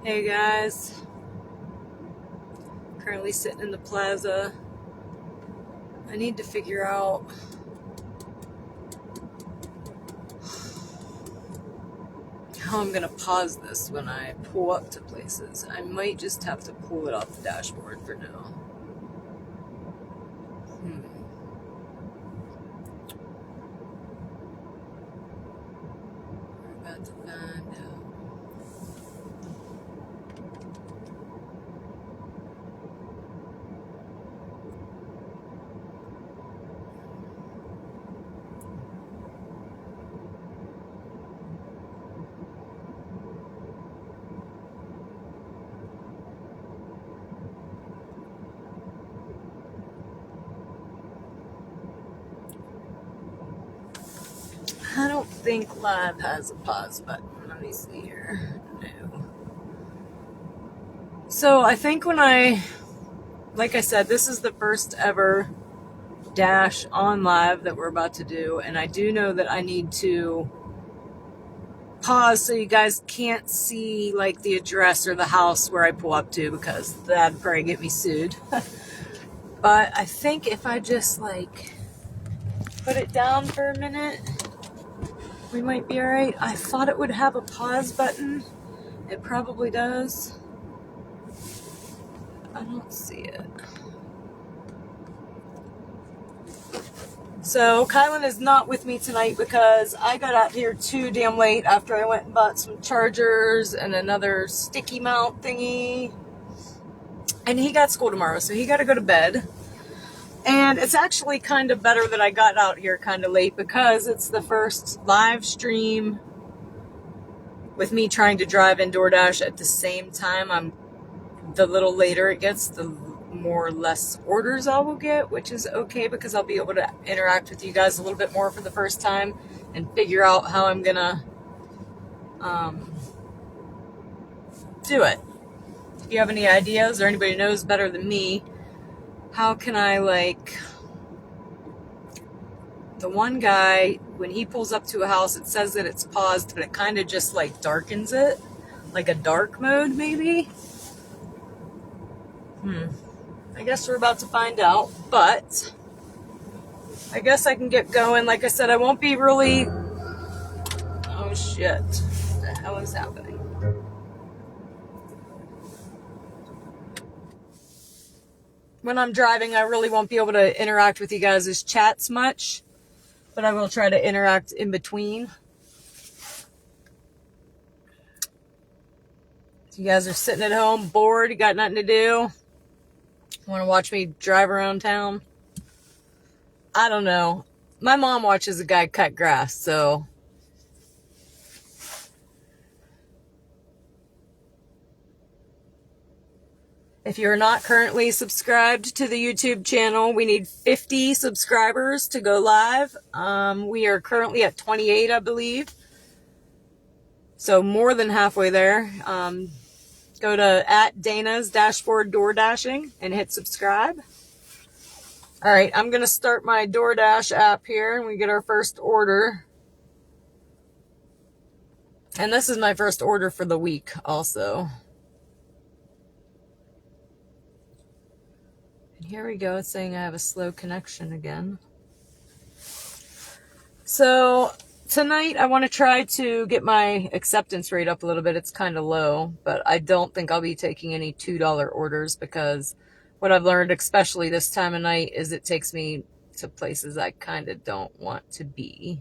Hey guys, currently sitting in the plaza. I need to figure out how I'm gonna pause this when I pull up to places. I might just have to pull it off the dashboard for now. We're about to find out. I don't think live has a pause button. Let me see here. No. So I think like I said, this is the first ever dash on live that we're about to do, and I do know that I need to pause so you guys can't see like the address or the house where I pull up to, because that'd probably get me sued. But I think if I just like put it down for a minute, we might be alright. I thought it would have a pause button. It probably does. I don't see it. So Kylan is not with me tonight because I got out here too damn late after I went and bought some chargers and another sticky mount thingy. And he got school tomorrow, so he got to go to bed. And it's actually kind of better that I got out here kind of late because it's the first live stream with me trying to drive in DoorDash at the same time. The little later it gets, the more or less orders I will get, which is okay because I'll be able to interact with you guys a little bit more for the first time and figure out how I'm gonna do it. If you have any ideas or anybody knows better than me, how can I, like, the one guy, when he pulls up to a house, it says that it's paused, but it kind of just like darkens it, like a dark mode maybe. I guess we're about to find out, but I guess I can get going. Like I said, I won't be really... Oh shit. What the hell is happening? When I'm driving, I really won't be able to interact with you guys' chats much, but I will try to interact in between. If you guys are sitting at home, bored, you got nothing to do, want to watch me drive around town? I don't know. My mom watches a guy cut grass, so... If you're not currently subscribed to the YouTube channel, we need 50 subscribers to go live. We are currently at 28, I believe. So more than halfway there. Go to @Dana's Dashboard DoorDashing and hit subscribe. All right, I'm going to start my DoorDash app here and we get our first order. And this is my first order for the week also. And here we go. It's saying I have a slow connection again. So tonight I want to try to get my acceptance rate up a little bit. It's kind of low, but I don't think I'll be taking any $2 orders because what I've learned, especially this time of night, is it takes me to places I kind of don't want to be.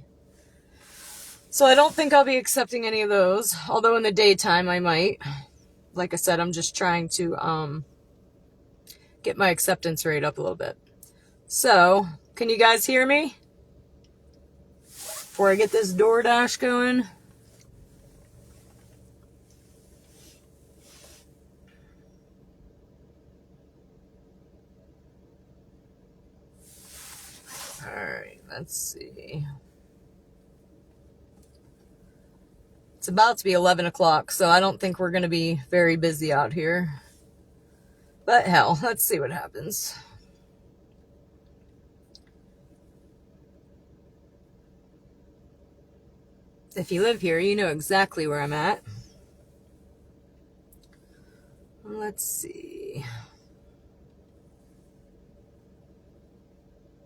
So I don't think I'll be accepting any of those, although in the daytime I might. Like I said, I'm just trying to get my acceptance rate up a little bit. So, can you guys hear me? Before I get this DoorDash going. Alright, let's see. It's about to be 11 o'clock, so I don't think we're going to be very busy out here. But hell, let's see what happens. If you live here, you know exactly where I'm at. Let's see.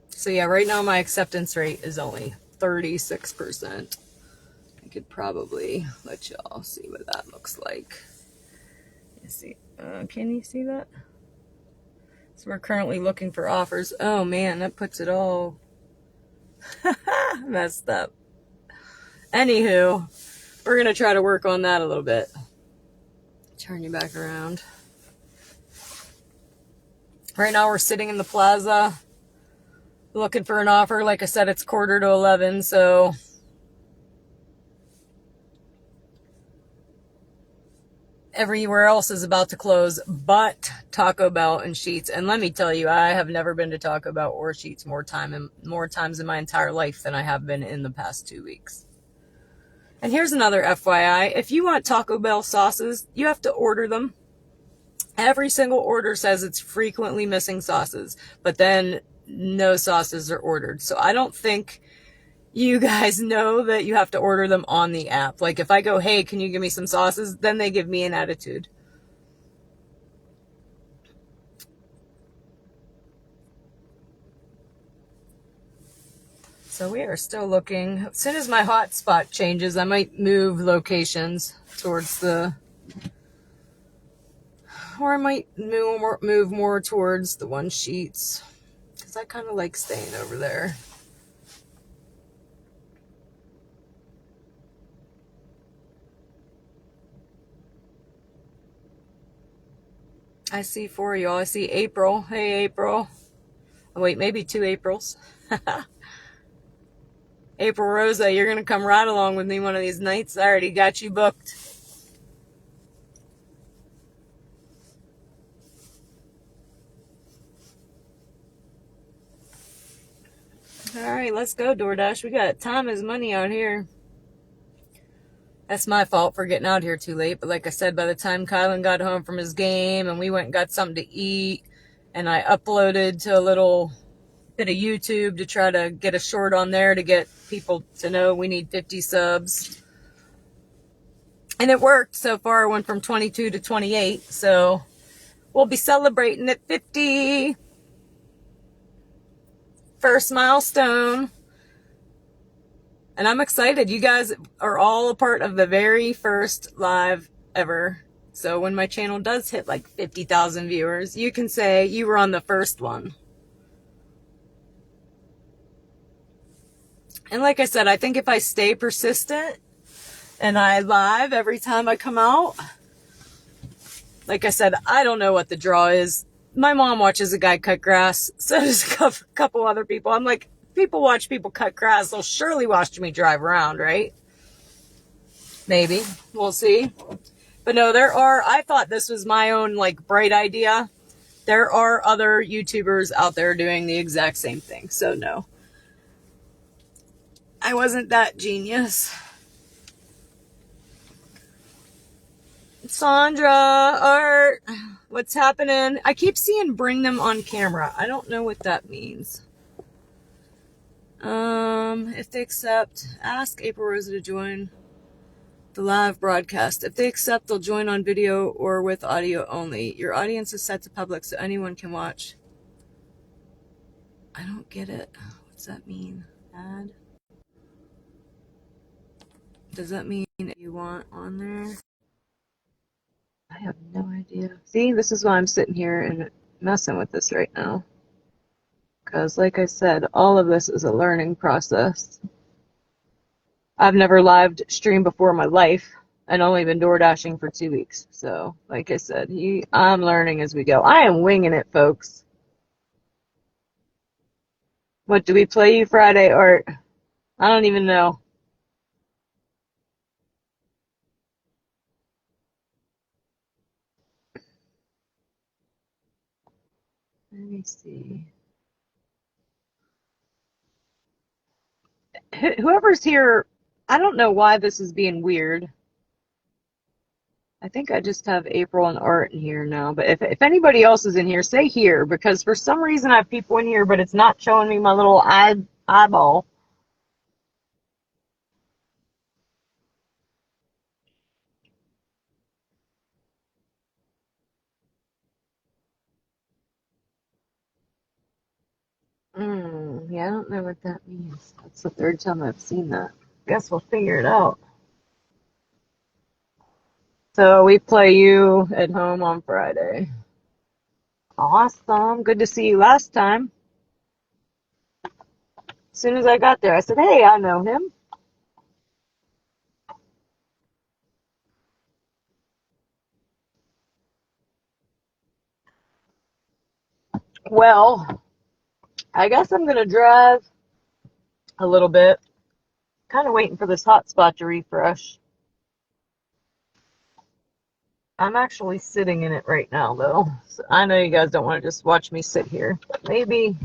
So yeah, right now my acceptance rate is only 36%. I could probably let y'all see what that looks like. You see, can you see that? So we're currently looking for offers. Oh man, that puts it all messed up. Anywho, we're gonna try to work on that a little bit. Turn you back around. Right now we're sitting in the plaza looking for an offer. Like I said, it's 10:45, so everywhere else is about to close but Taco Bell and Sheetz. And let me tell you, I have never been to Taco Bell or Sheetz more times in my entire life than I have been in the past 2 weeks. And here's another FYI. If you want Taco Bell sauces, you have to order them. Every single order says it's frequently missing sauces, but then no sauces are ordered. So I don't think you guys know that you have to order them on the app. Like if I go, hey, can you give me some sauces? Then they give me an attitude. So we are still looking. As soon as my hotspot changes, I might move locations towards or I might move more towards the one Sheetz, because I kind of like staying over there. I see 4 of y'all. I see April. Hey, April. Oh, wait, maybe 2 Aprils. April Rosa, you're going to come right along with me one of these nights. I already got you booked. All right, let's go, DoorDash. We got time is money out here. That's my fault for getting out here too late. But like I said, by the time Kylan got home from his game and we went and got something to eat, and I uploaded to a little bit of YouTube to try to get a short on there to get people to know we need 50 subs. And it worked so far. I went from 22 to 28. So we'll be celebrating at 50. First milestone. And I'm excited. You guys are all a part of the very first live ever. So when my channel does hit like 50,000 viewers, you can say you were on the first one. And like I said, I think if I stay persistent and I live every time I come out, like I said, I don't know what the draw is. My mom watches a guy cut grass. So does a couple other people. I'm like, people watch people cut grass. They'll surely watch me drive around, right? Maybe. We'll see. But no, I thought this was my own like bright idea. There are other YouTubers out there doing the exact same thing. So no, I wasn't that genius. Sandra, Art, what's happening? I keep seeing bring them on camera. I don't know what that means. If they accept, ask April Rosa to join the live broadcast. If they accept, they'll join on video or with audio only. Your audience is set to public so anyone can watch. I don't get it. What's that mean? Add? Does that mean you want on there? I have no idea. See, this is why I'm sitting here and messing with this right now. Because like I said, all of this is a learning process. I've never live streamed before in my life and only been door dashing for 2 weeks. So like I said, I'm learning as we go. I am winging it, folks. What do we play you Friday, Art? I don't even know. Let me see. Whoever's here, I don't know why this is being weird. I think I just have April and Art in here now. But if anybody else is in here, say here. Because for some reason I have people in here, but it's not showing me my little eyeball. Yeah, I don't know what that means. That's the third time I've seen that. Guess we'll figure it out. So we play you at home on Friday. Awesome. Good to see you last time. As soon as I got there, I said, hey, I know him. Well, I guess I'm going to drive a little bit. Kind of waiting for this hotspot to refresh. I'm actually sitting in it right now, though. So I know you guys don't want to just watch me sit here. Maybe.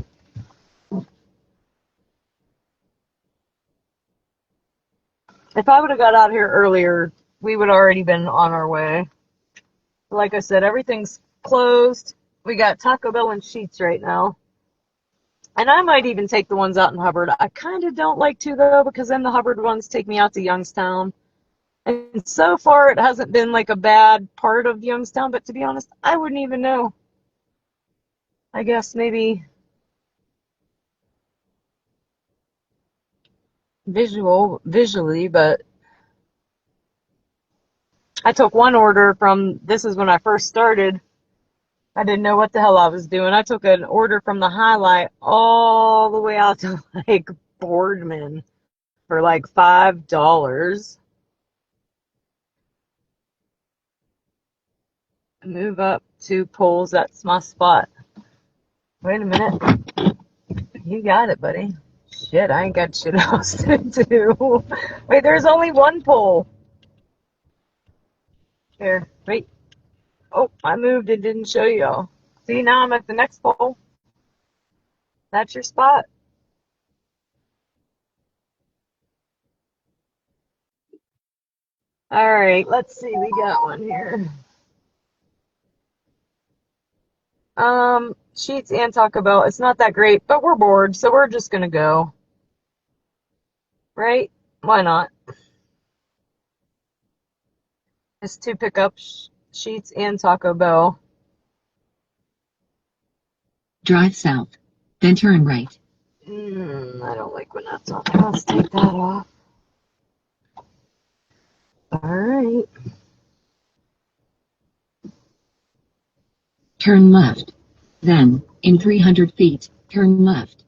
If I would have got out here earlier, we would have already been on our way. Like I said, everything's closed. We got Taco Bell and Sheetz right now. And I might even take the ones out in Hubbard. I kind of don't like to, though, because then the Hubbard ones take me out to Youngstown. And so far, it hasn't been like a bad part of Youngstown, but to be honest, I wouldn't even know. I guess maybe visually, but I took one order from, this is when I first started. I didn't know what the hell I was doing. I took an order from the Highlight all the way out to like Boardman for like $5. Move up 2 poles. That's my spot. Wait a minute. You got it, buddy. Shit, I ain't got shit else to do. Wait, there's only 1 pole. Here, wait. Oh, I moved and didn't show y'all. See, now I'm at the next pole. That's your spot. All right, let's see. We got one here. Sheets and Taco Bell. It's not that great, but we're bored, so we're just gonna go. Right? Why not? It's 2 pickups, Sheets and Taco Bell. Drive south, then turn right. I don't like when that's on. Let's take that off. All right. Turn left. Then, in 300 feet, turn left.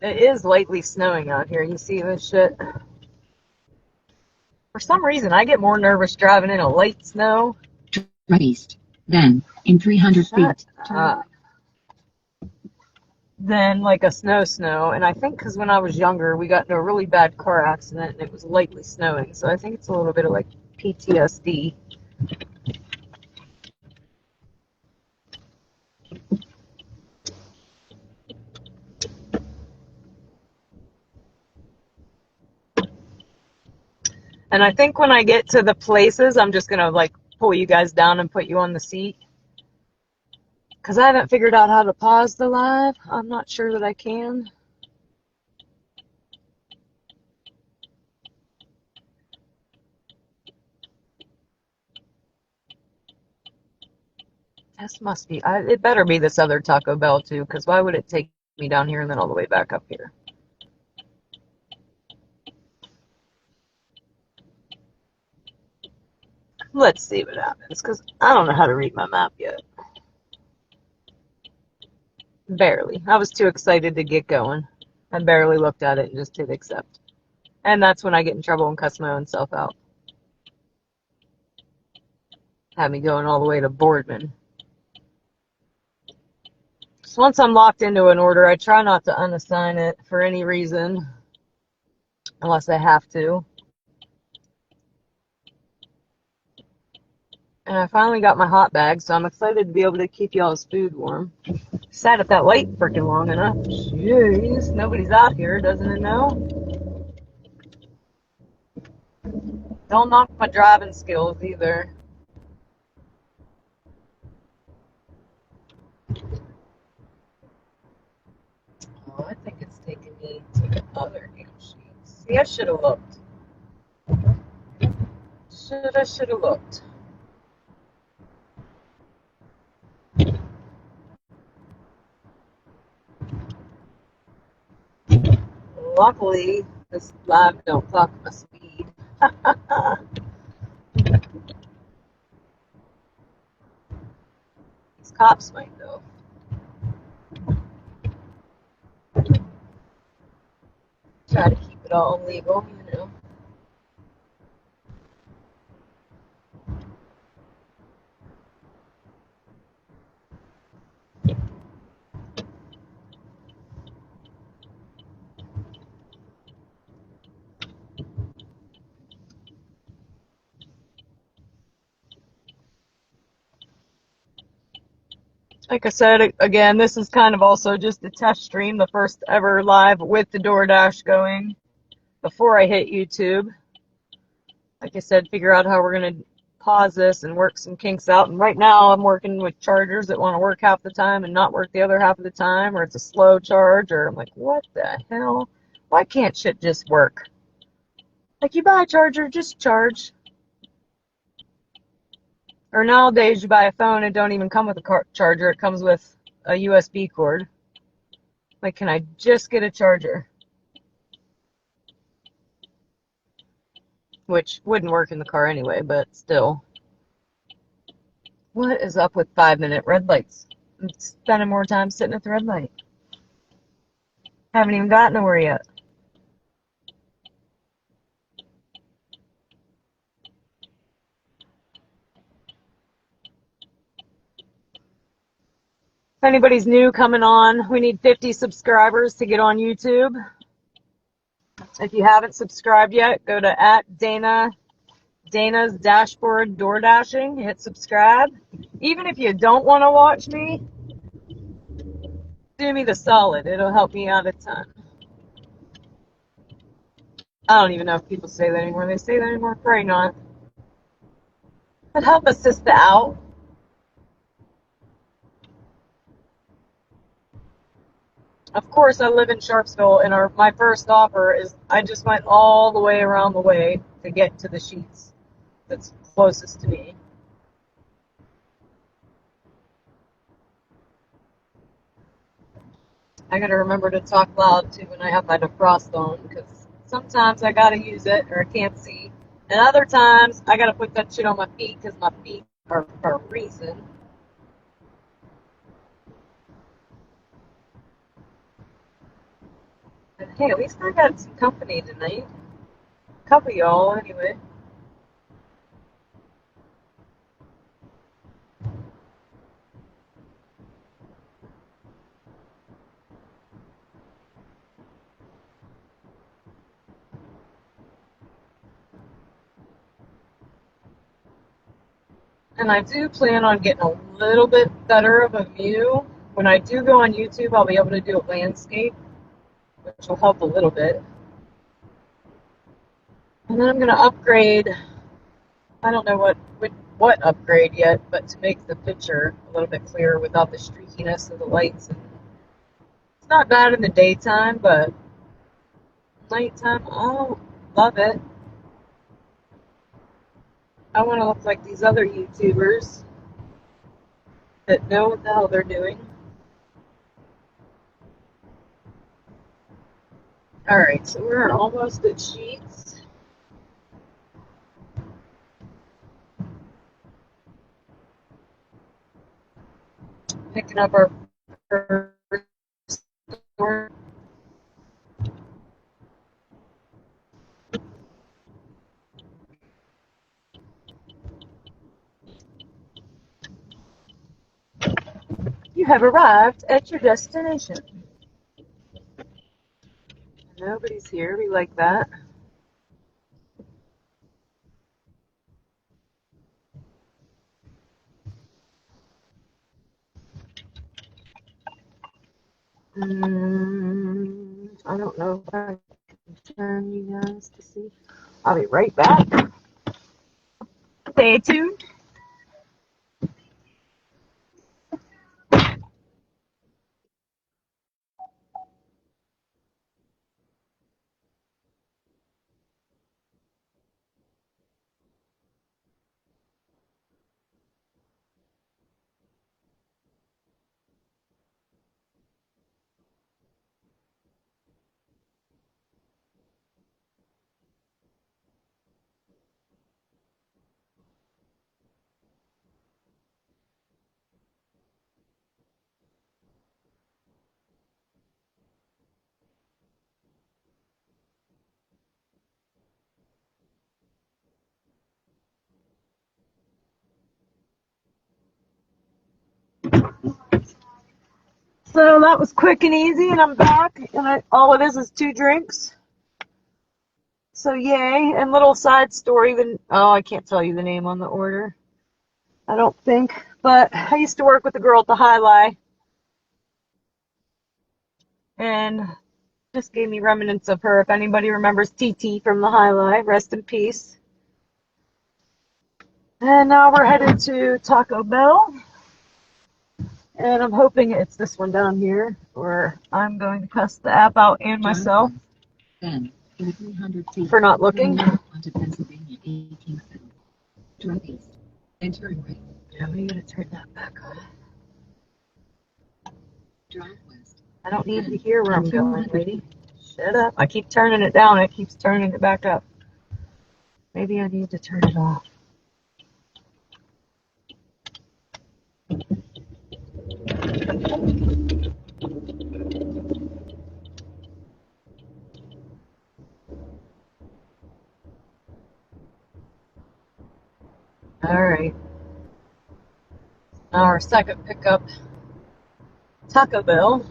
It is lightly snowing out here. You see this shit? For some reason, I get more nervous driving in a light snow. Right east. Then, in 300 feet, turn than like a snow. And I think because when I was younger, we got into a really bad car accident and it was lightly snowing. So I think it's a little bit of like PTSD. And I think when I get to the places, I'm just going to like pull you guys down and put you on the seat. Because I haven't figured out how to pause the live. I'm not sure that I can. This must be, it better be this other Taco Bell too, because why would it take me down here and then all the way back up here? Let's see what happens, because I don't know how to read my map yet. Barely. I was too excited to get going. I barely looked at it and just hit accept. And that's when I get in trouble and cuss my own self out. Had me going all the way to Boardman. So once I'm locked into an order, I try not to unassign it for any reason, unless I have to. And I finally got my hot bag, so I'm excited to be able to keep y'all's food warm. Sat at that light freaking long enough. Jeez, nobody's out here, doesn't it know? Don't knock my driving skills either. Oh, I think it's taking me to the other damn sheets. See, I should have looked. Should have looked. Luckily, this live don't clock my speed. These cops might though. Try to keep it all legal, you know. Like I said, again, this is kind of also just a test stream, the first ever live with the DoorDash going before I hit YouTube. Like I said, figure out how we're going to pause this and work some kinks out. And right now I'm working with chargers that want to work half the time and not work the other half of the time, or it's a slow charge, or I'm like, what the hell? Why can't shit just work? Like, you buy a charger, just charge. Or nowadays you buy a phone and don't even come with a charger. It comes with a USB cord. Like, can I just get a charger? Which wouldn't work in the car anyway, but still. What is up with 5-minute red lights? I'm spending more time sitting at the red light. Haven't even gotten nowhere yet. If anybody's new coming on, we need 50 subscribers to get on YouTube. If you haven't subscribed yet, go to @Dana's Dashboard Door Dashing. Hit subscribe. Even if you don't want to watch me, do me the solid. It'll help me out a ton. I don't even know if people say that anymore. They say that anymore? Probably not. But help a sister out. Of course, I live in Sharpsville, and my first offer is I just went all the way around the way to get to the Sheets that's closest to me. I gotta remember to talk loud too when I have my defrost on, because sometimes I gotta use it or I can't see, and other times I gotta put that shit on my feet because my feet are freezing. And hey, at least I got some company tonight. A couple of y'all, anyway. And I do plan on getting a little bit better of a view. When I do go on YouTube, I'll be able to do a landscape, which will help a little bit. And then I'm going to upgrade. I don't know what upgrade yet, but to make the picture a little bit clearer without the streakiness of the lights. And it's not bad in the daytime, but nighttime, I love it. I want to look like these other YouTubers that know what the hell they're doing. Alright, so we're almost at Sheets. Picking up our first store. You have arrived at your destination. Nobody's here. We like that. I don't know if I can turn you guys to see. I'll be right back. Stay tuned. So that was quick and easy, and I'm back, and all it is 2 drinks. So yay. And little side story, I can't tell you the name on the order, I don't think, but I used to work with a girl at the High Lie, and just gave me remnants of her. If anybody remembers TT from the High Lie, rest in peace. And now we're headed to Taco Bell, and I'm hoping it's this one down here, or I'm going to cuss the app out and myself for not looking. Onto Pennsylvania 18th. Drive east and turn right. Yeah, we gotta turn that back on. Drive west. I don't need to hear where I'm going, lady. Shut up. I keep turning it down. It keeps turning it back up. Maybe I need to turn it off. All right. Now our second pickup, Taco Bell.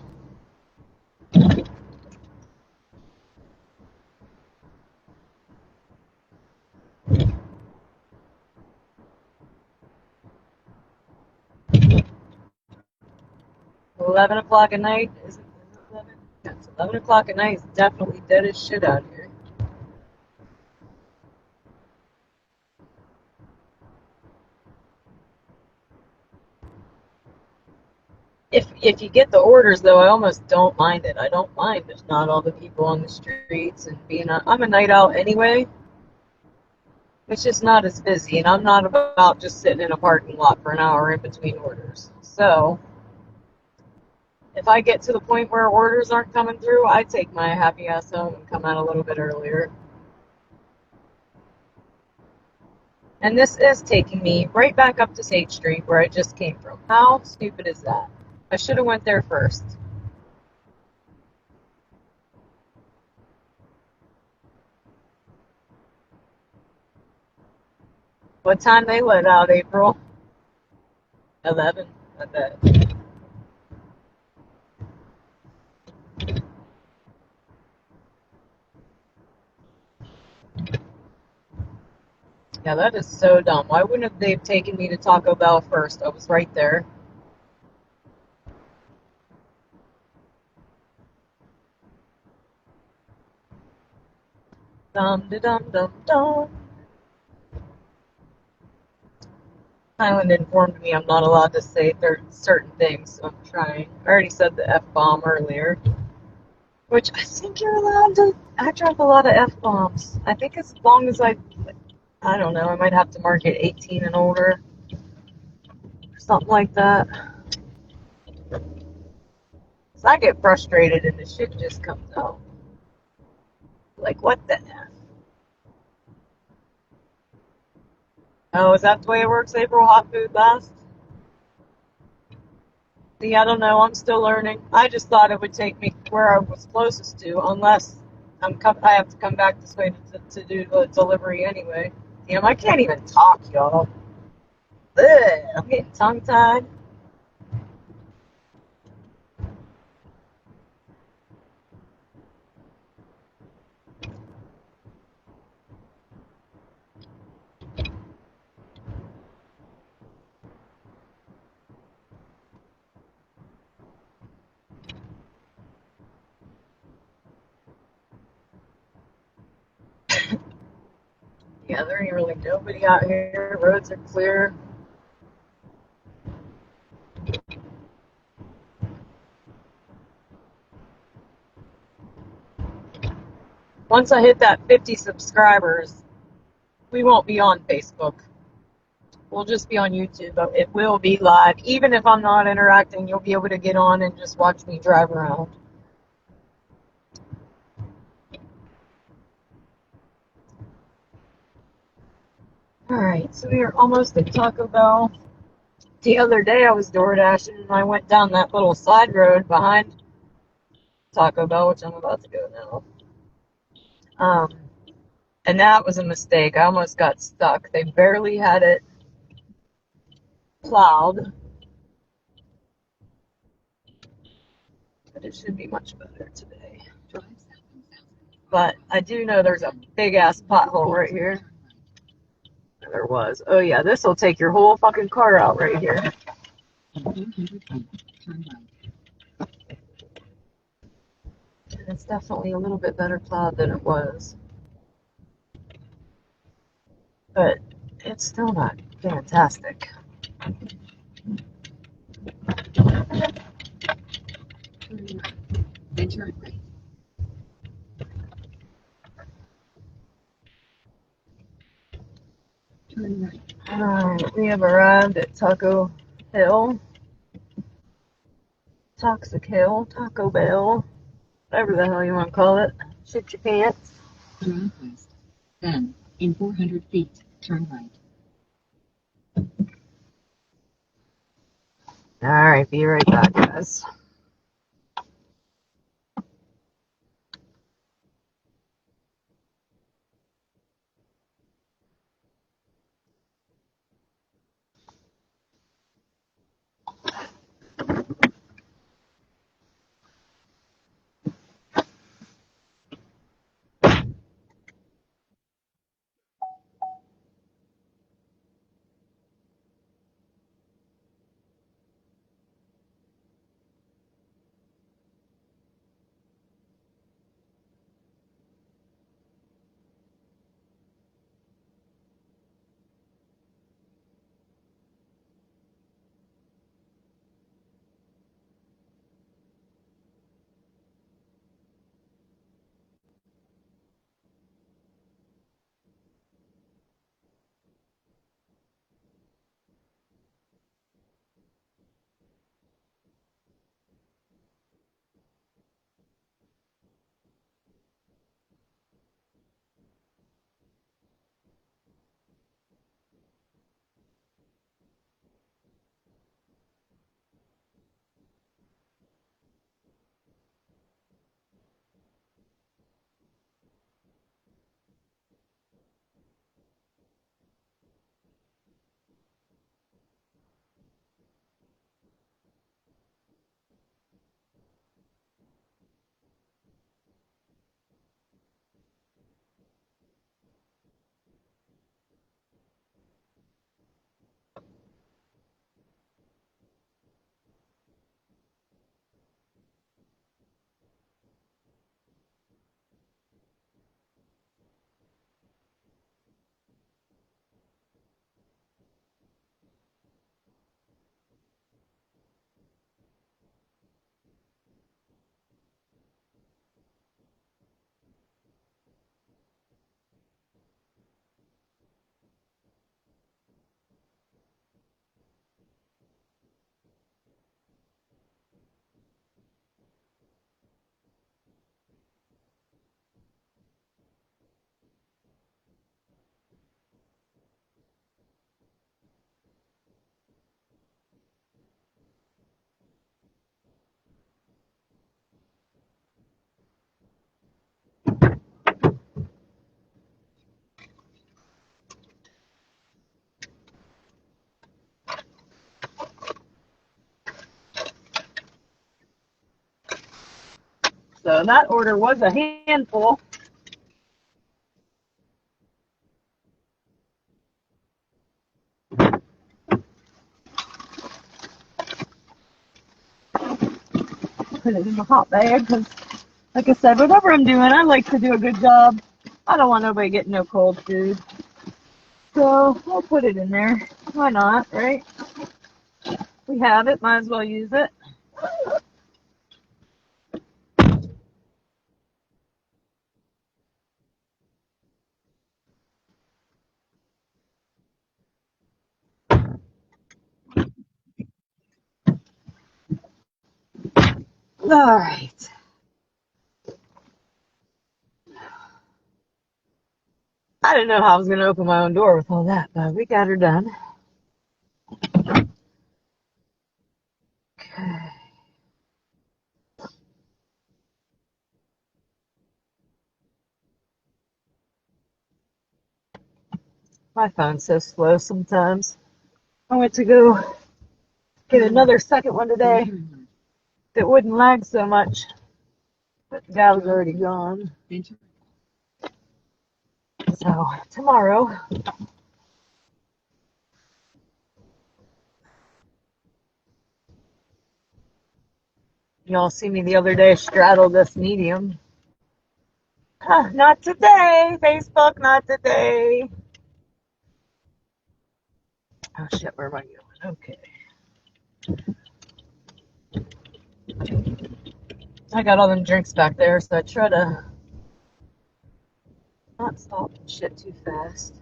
$11 at night. Is it 11? Yeah, it's 11 at night. It's definitely dead as shit out here. If you get the orders, though, I almost don't mind it. I don't mind there's not all the people on the streets and I'm a night owl anyway. It's just not as busy, and I'm not about just sitting in a parking lot for an hour in between orders. So if I get to the point where orders aren't coming through, I take my happy ass home and come out a little bit earlier. And this is taking me right back up to State Street where I just came from. How stupid is that? I should have went there first. What time they let out, April? 11, I bet. Yeah, that is so dumb. Why wouldn't they have taken me to Taco Bell first? I was right there. Dum-de-dum-dum-dum. Highland informed me I'm not allowed to say certain things, so I'm trying. I already said the F-bomb earlier, which I think you're allowed to. I drop a lot of F-bombs. I think as long as I don't know, I might have to mark it 18 and older, or something like that. So I get frustrated and the shit just comes out. Like, what the F? Oh, is that the way it works, April? Hot food last? See, I don't know. I'm still learning. I just thought it would take me where I was closest to, unless I have to come back this way to do the delivery anyway. Damn, I can't even talk, y'all. Ugh, I'm getting tongue-tied. Yeah, there ain't really nobody out here. Roads are clear. Once I hit that 50 subscribers, we won't be on Facebook. We'll just be on YouTube, but it will be live. Even if I'm not interacting, you'll be able to get on and just watch me drive around. Alright, so we are almost at Taco Bell. The other day I was DoorDashing and I went down that little side road behind Taco Bell, which I'm about to go now. And that was a mistake. I almost got stuck. They barely had it plowed. but it should be much better today. But I do know there's a big ass pothole right here. There was. Oh yeah, this will take your whole fucking car out right here. It's definitely a little bit better plowed than it was. But it's still not fantastic. Then turn right. Turn right. Alright, we have arrived at Taco Hill. Toxic Hill, Taco Bell, whatever the hell you want to call it. Shit your pants. Drive west. Then, in 400 feet, turn right. Alright, be right back, guys. So that order was a handful. Put it in the hot bag because, like I said, whatever I'm doing, I like to do a good job. I don't want nobody getting no cold food. So I'll put it in there. Why not, right? We have it, might as well use it. All right. I didn't know how I was going to open my own door with all that, but we got her done. Okay. My phone's so slow sometimes. I went to go get another second one today. That wouldn't lag so much. But the guy was already gone. So tomorrow. Y'all see me the other day straddle this medium. Huh, not today, Facebook, not today. Oh shit, where am I going? Okay. I got all them drinks back there, so I try to not stop and shit too fast.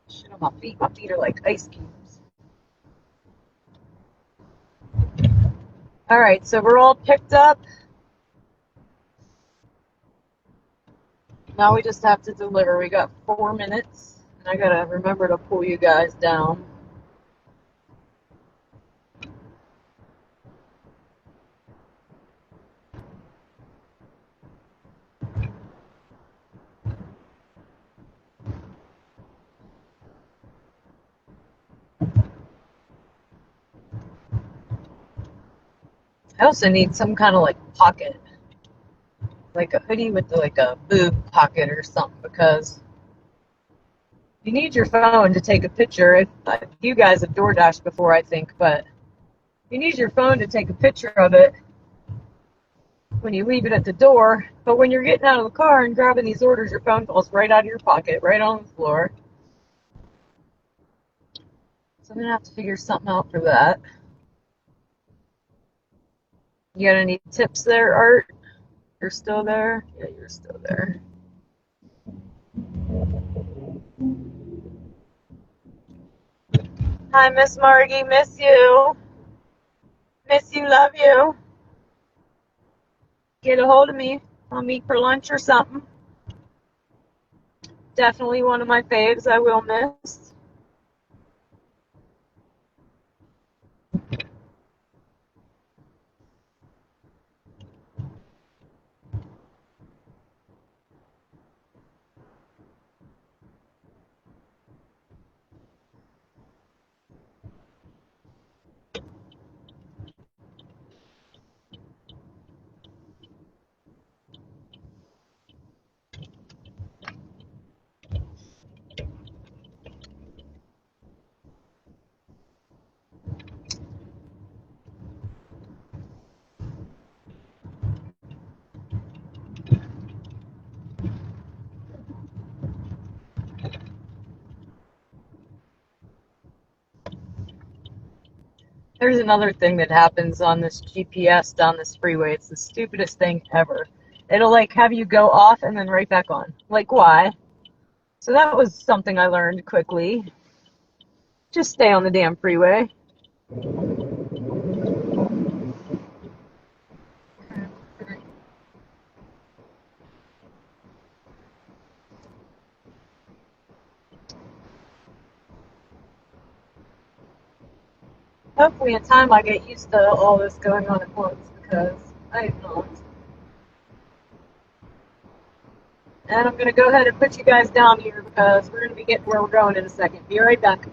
Shit on my feet. My feet are like ice cubes. Alright, so we're all picked up. Now we just have to deliver. We got 4 minutes, and I gotta remember to pull you guys down. I also need some kind of like pocket, like a hoodie with like a boob pocket or something, because you need your phone to take a picture. You guys have DoorDash before, I think, but you need your phone to take a picture of it when you leave it at the door. But when you're getting out of the car and grabbing these orders, your phone falls right out of your pocket, right on the floor. So I'm gonna have to figure something out for that. You got any tips there, Art? You're still there? Yeah, you're still there. Hi, Miss Margie. Miss you. Miss you, love you. Get a hold of me. I'll meet for lunch or something. Definitely one of my faves I will miss. There's another thing that happens on this GPS down this freeway. It's the stupidest thing ever. It'll like have you go off and then right back on. Like, why? So that was something I learned quickly. Just stay on the damn freeway. Hopefully in time I get used to all this going on at once, because I am not. And I'm going to go ahead and put you guys down here because we're going to be getting where we're going in a second. Be right back.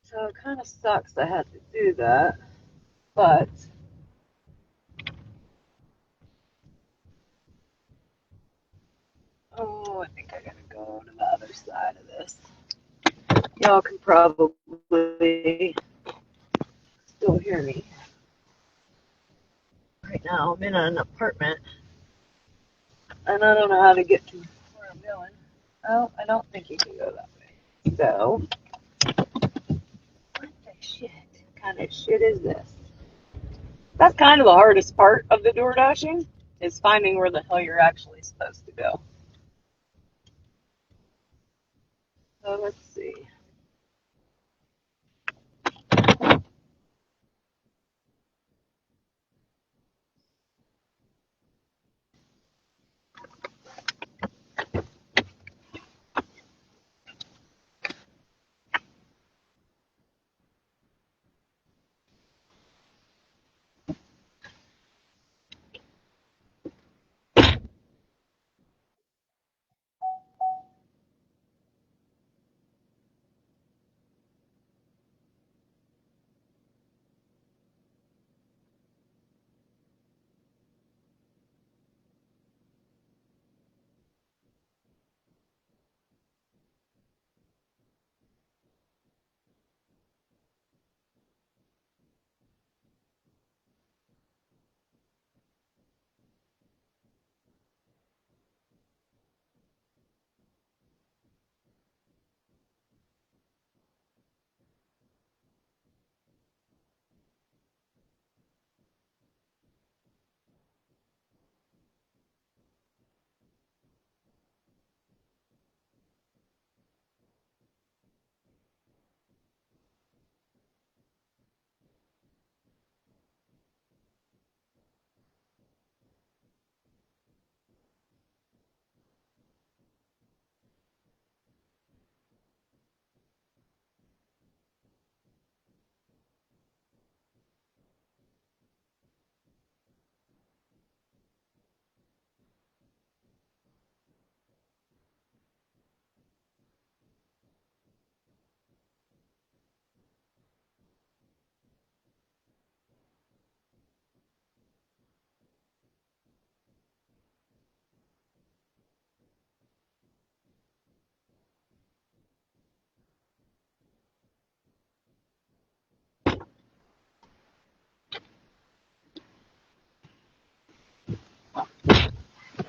So it kind of sucks I had to do that, but I think I gotta go to the other side of this. Y'all can probably still hear me. Right now I'm in an apartment and I don't know how to get to where I'm going. Oh, I don't think you can go that way. So, what the shit? What kind of shit is this? That's kind of the hardest part of the door dashing, is finding where the hell you're actually supposed to go. So let's see.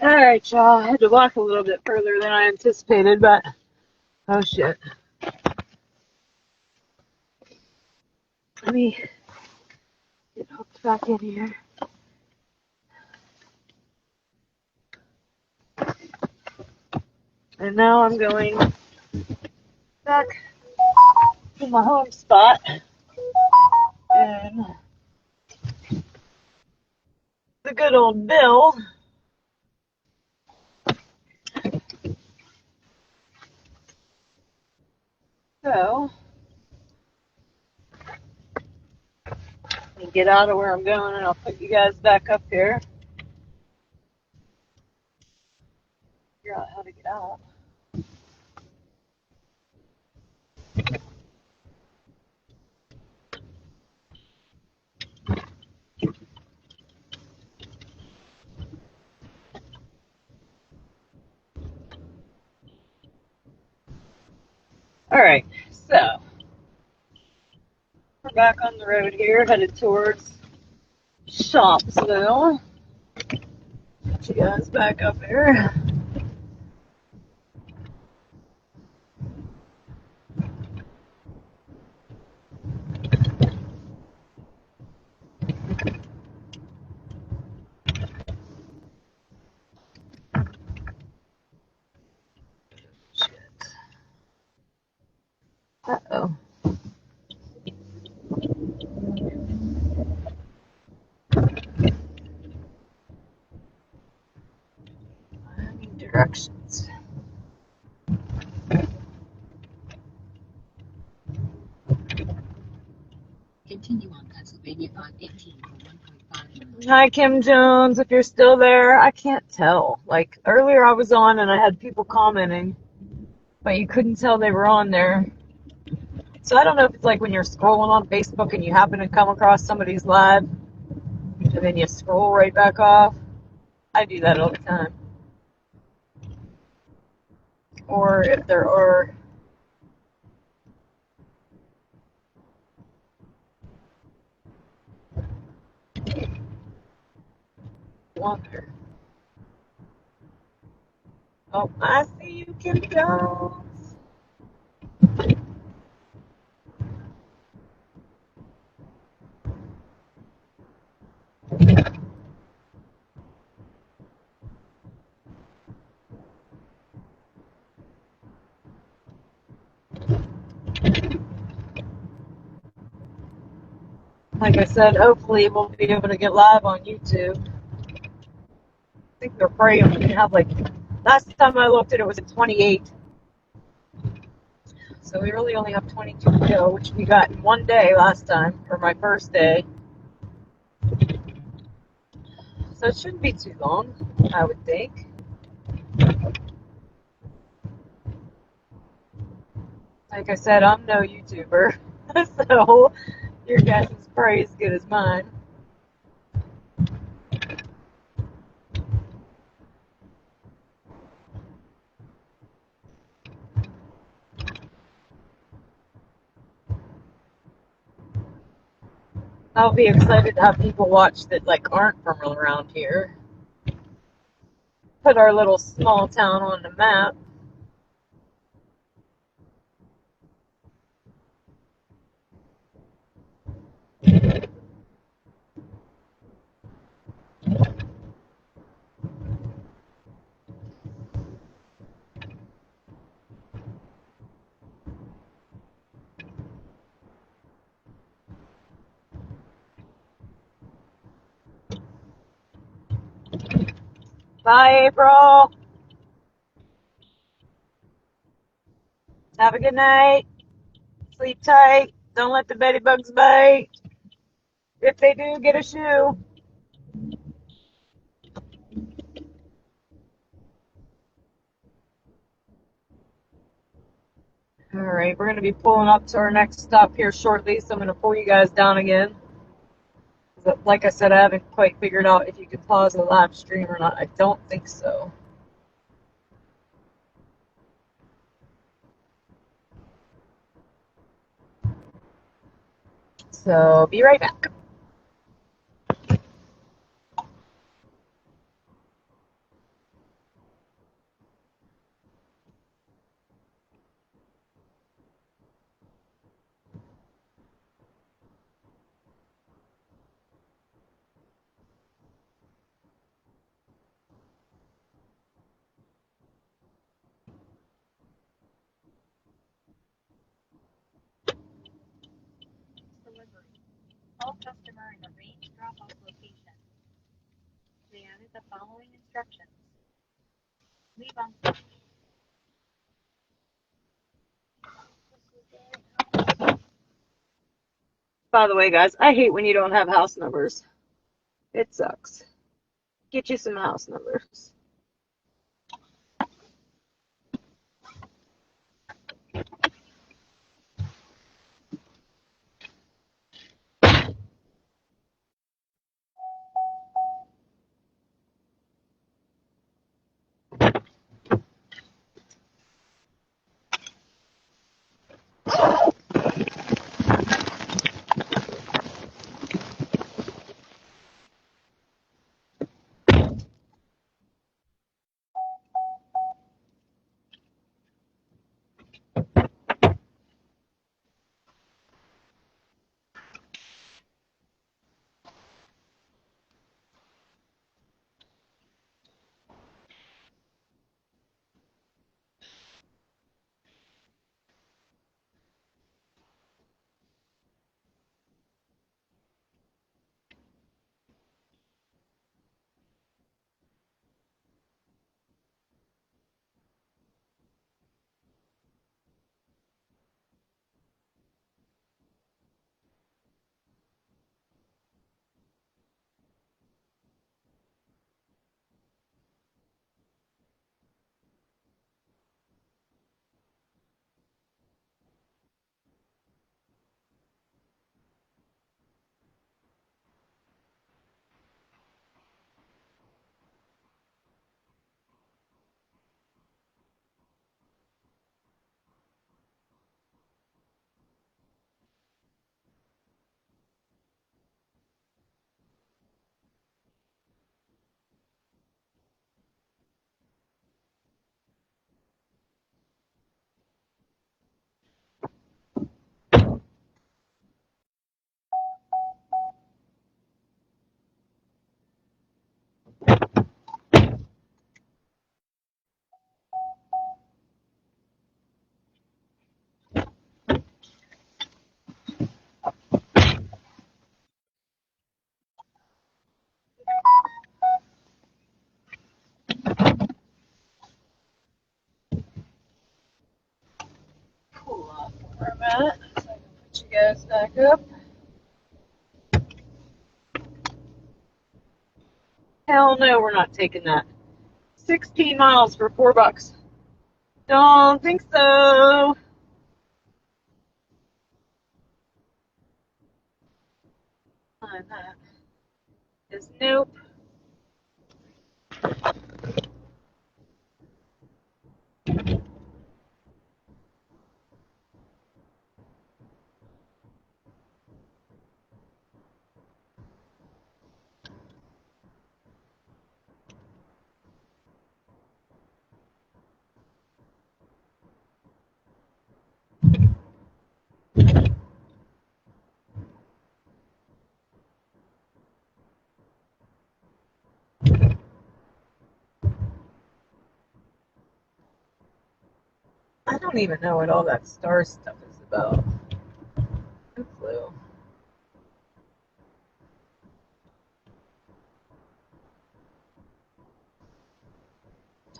Alright, y'all. I had to walk a little bit further than I anticipated, but oh shit. Let me get hooked back in here. And now I'm going back to my home spot. And the good old Bill. So, let me get out of where I'm going and I'll put you guys back up here. Figure out how to get out. Alright, so we're back on the road here, headed towards Shopsville. Get you guys back up here. Uh-oh. I need directions. Continue on Pennsylvania 518 for 1.5 miles. Hi, Kim Jones, if you're still there. I can't tell. Like, earlier I was on and I had people commenting, but you couldn't tell they were on there. So I don't know if it's like when you're scrolling on Facebook and you happen to come across somebody's live and then you scroll right back off. I do that all the time. Or if there are wonder. Oh, I see you, Kim Jones. Like I said, hopefully we'll be able to get live on YouTube. I think they're praying we have like, last time I looked at it was at 28. So we really only have 22 to go, which we got in one day last time, for my first day. So it shouldn't be too long, I would think. Like I said, I'm no YouTuber, so your guys' is probably as good as mine. I'll be excited to have people watch that like aren't from around here. Put our little small town on the map. Bye, April. Have a good night. Sleep tight. Don't let the beddy bugs bite. If they do, get a shoe. All right, we're going to be pulling up to our next stop here shortly, so I'm going to pull you guys down again. Like I said, I haven't quite figured out if you can pause the live stream or not. I don't think so. So be right back. Delivery. All customer in the range drop-off location. We added the following instructions. Leave on By the way, guys, I hate when you don't have house numbers. It sucks. Get you some house numbers. that. So I can put you guys back up. Hell no, we're not taking that. 16 miles for $4. Don't think so. That is nope. I don't even know what all that star stuff is about. No clue.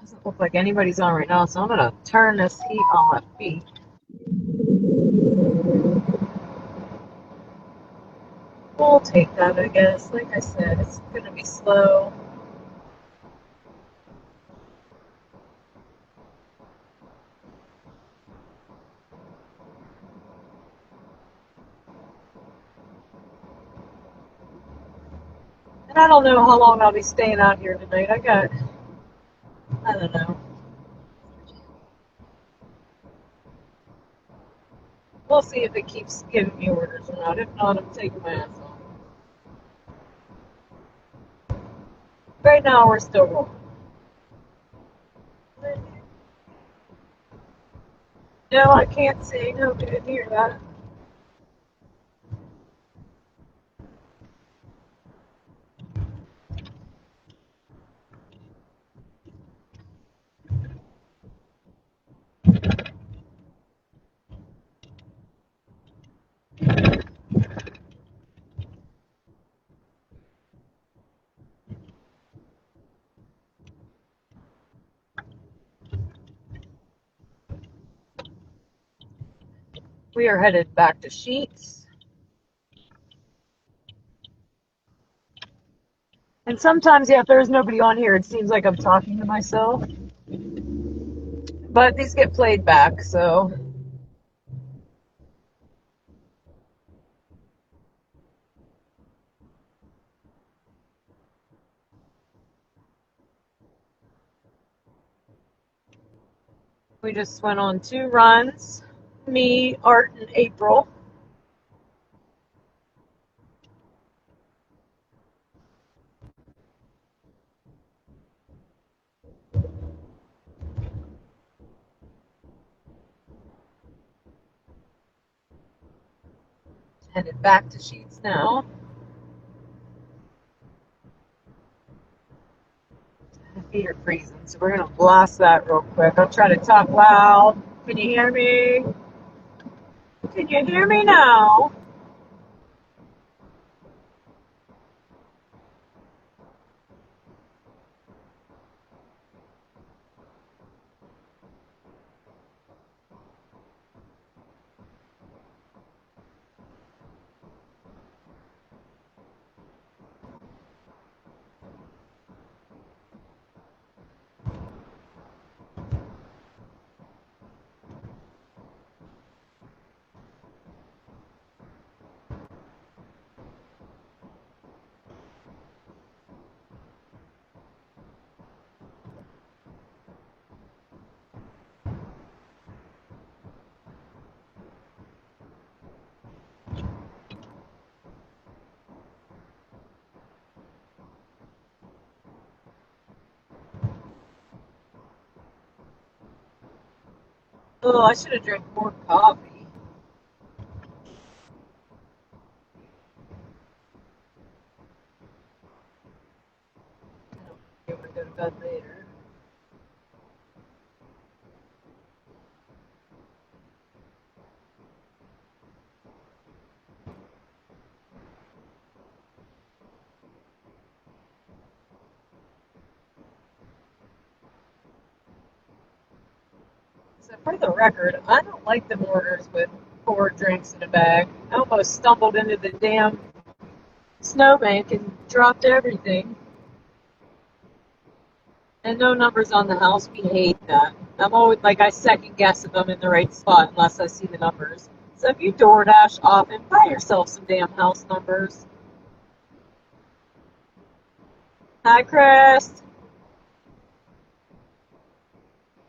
Doesn't look like anybody's on right now, so I'm gonna turn this heat on my feet. We'll take that, I guess. Like I said, it's gonna be slow. And I don't know how long I'll be staying out here tonight. I don't know. We'll see if it keeps giving me orders or not. If not, I'm taking my ass off. Right now, we're still rolling. No, I can't see. No, I didn't hear that. We are headed back to Sheets. And sometimes, yeah, if there's nobody on here, it seems like I'm talking to myself. But these get played back, so. We just went on 2 runs. Me, Art, and April. Headed back to Sheets now. My feet are freezing, so we're gonna blast that real quick. I'll try to talk loud. Can you hear me? Can you hear me now? Oh, I should have drank more coffee. I don't think I'm gonna go to bed later. So for the record, I don't like the mortars with 4 drinks in a bag. I almost stumbled into the damn snowbank and dropped everything. And no numbers on the house. We hate that. I'm always like, I second guess if I'm in the right spot unless I see the numbers. So if you DoorDash often, buy yourself some damn house numbers. Hi, Chris.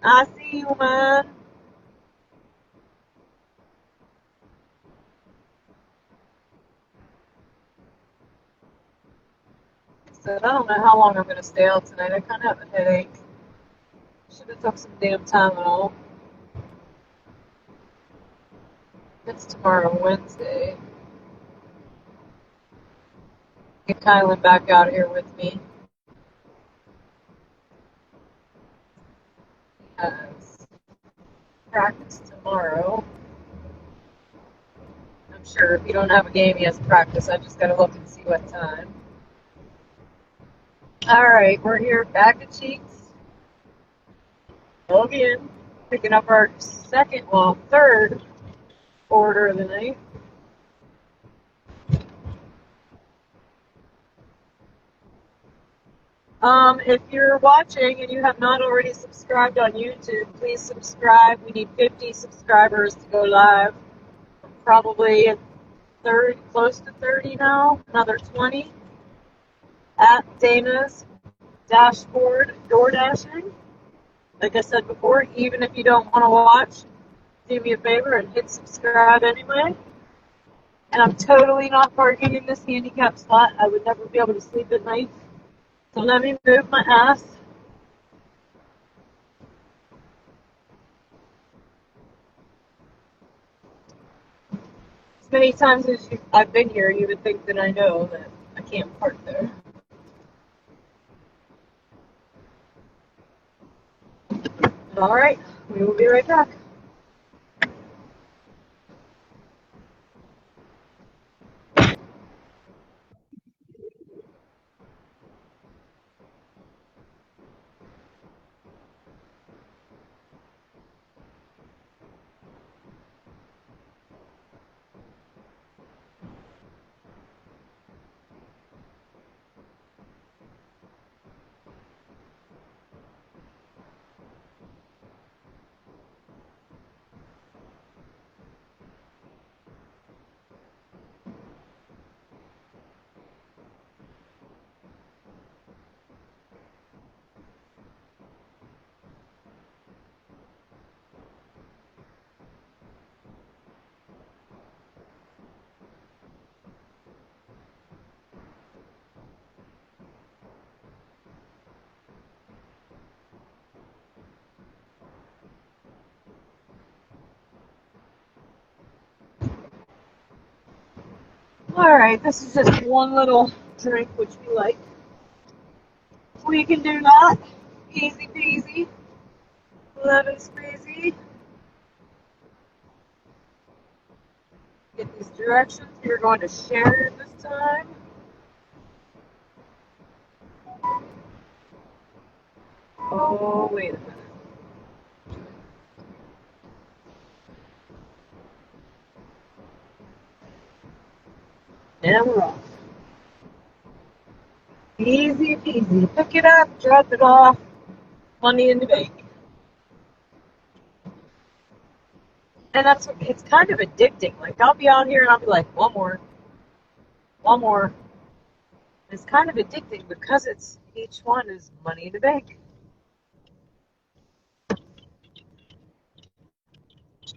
I see you, man. So I don't know how long I'm going to stay out tonight. I kind of have a headache. Should have took some damn Tylenol. It's tomorrow, Wednesday. Get Kylan back out here with me. He has practice tomorrow. I'm sure if you don't have a game, he has practice. I just got to look and see what time. All right, we're here back at Cheeks. Again, picking up our third order of the night. If you're watching and you have not already subscribed on YouTube, please subscribe. We need 50 subscribers to go live. We're probably at 30, close to 30 now, another 20 at Dana's dashboard DoorDashing. Like I said before, even if you don't want to watch, do me a favor and hit subscribe anyway. And I'm totally not parking in this handicap spot. I would never be able to sleep at night. So let me move my ass. As many times as I've been here, you would think that I know that I can't park there. All right, we will be right back. Alright, this is just one little drink which we like. We can do that. Easy peasy. Lemon squeezy. Get these directions. You're going to share it this time. Oh, wait a minute. And we're off. Easy peasy. Pick it up, drop it off. Money in the bank. And it's kind of addicting. Like, I'll be out here and I'll be like, one more. One more. It's kind of addicting because each one is money in the bank.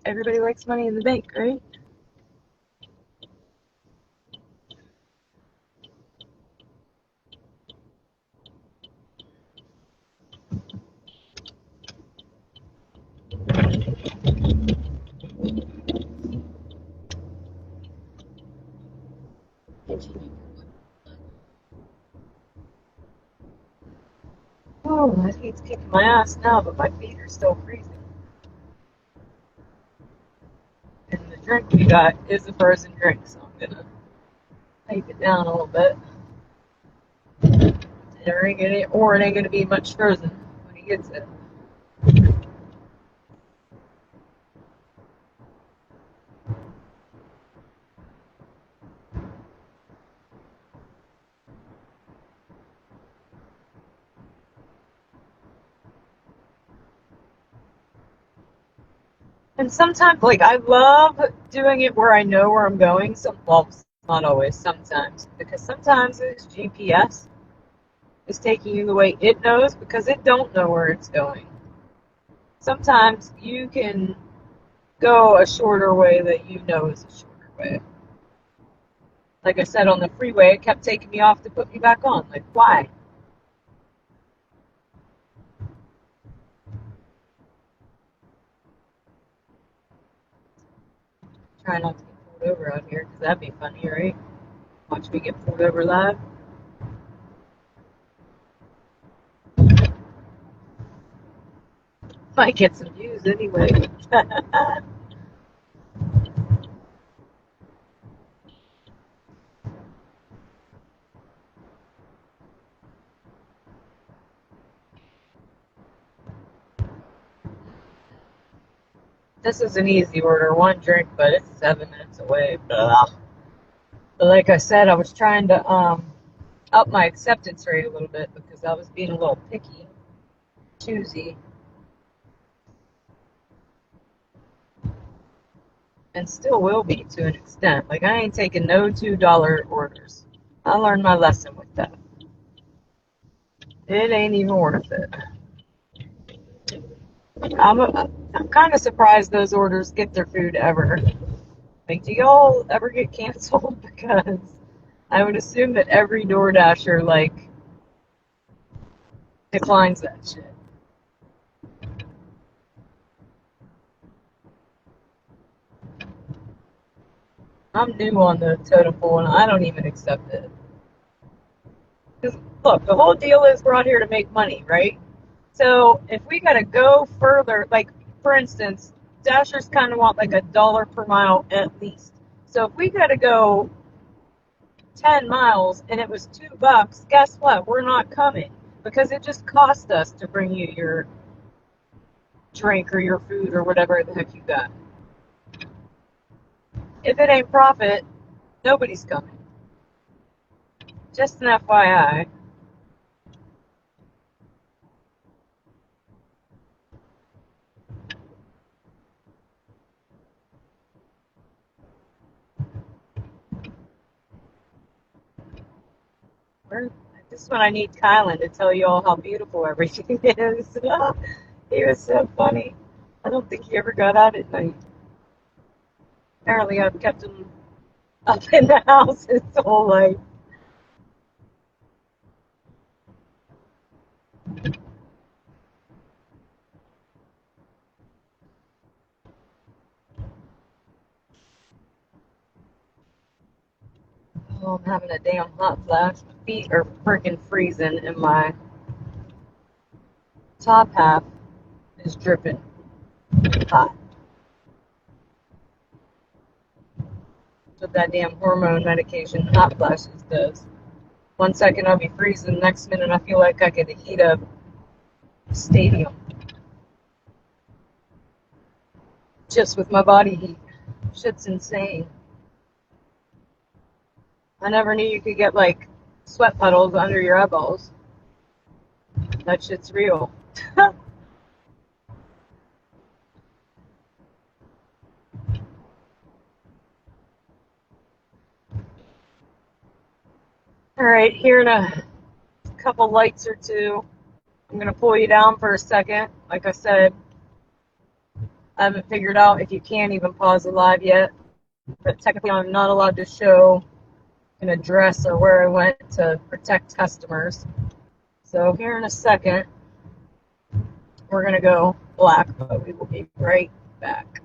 Everybody likes money in the bank, right? Oh, that heat's kicking my ass now, but my feet are still freezing. And the drink we got is a frozen drink, so I'm gonna pipe it down a little bit. It ain't gonna be much frozen when he gets it. And sometimes, like, I love doing it where I know where I'm going. Well, not always, sometimes. Because sometimes this GPS is taking you the way it knows because it don't know where it's going. Sometimes you can go a shorter way that you know is a shorter way. Like I said, on the freeway, it kept taking me off to put me back on. Like, why? Try not to get pulled over out here because that'd be funny, right? Watch me get pulled over live. Might get some views anyway. This is an easy order, one drink, but it's 7 minutes away. Blah. But like I said, I was trying to up my acceptance rate a little bit because I was being a little picky, choosy, and still will be to an extent. Like, I ain't taking no $2 orders. I learned my lesson with that. It ain't even worth it. I'm kind of surprised those orders get their food ever. Like, do y'all ever get canceled? Because I would assume that every DoorDasher, like, declines that shit. I'm new on the totem pole and I don't even accept it. Because, look, the whole deal is we're out here to make money, right? So if we got to go further, like, for instance, Dashers kind of want like $1 per mile at least. So if we got to go 10 miles and it was $2, guess what? We're not coming because it just cost us to bring you your drink or your food or whatever the heck you got. If it ain't profit, nobody's coming. Just an FYI. This is when I need Kylan to tell you all how beautiful everything is. He was so funny. I don't think he ever got out at night. Apparently, I've kept him up in the house his whole life. Oh, I'm having a damn hot flash. My feet are freaking freezing, and my top half is dripping hot. That's what that damn hormone medication, hot flashes, does. 1 second I'll be freezing, next minute I feel like I could heat a stadium. Just with my body heat. Shit's insane. I never knew you could get like sweat puddles under your eyeballs. That shit's real. Alright, here in a couple lights or two, I'm going to pull you down for a second. Like I said, I haven't figured out if you can even pause the live yet, but technically I'm not allowed to show an address or where I went to protect customers. So here in a second, we're going to go black, but we will be right back.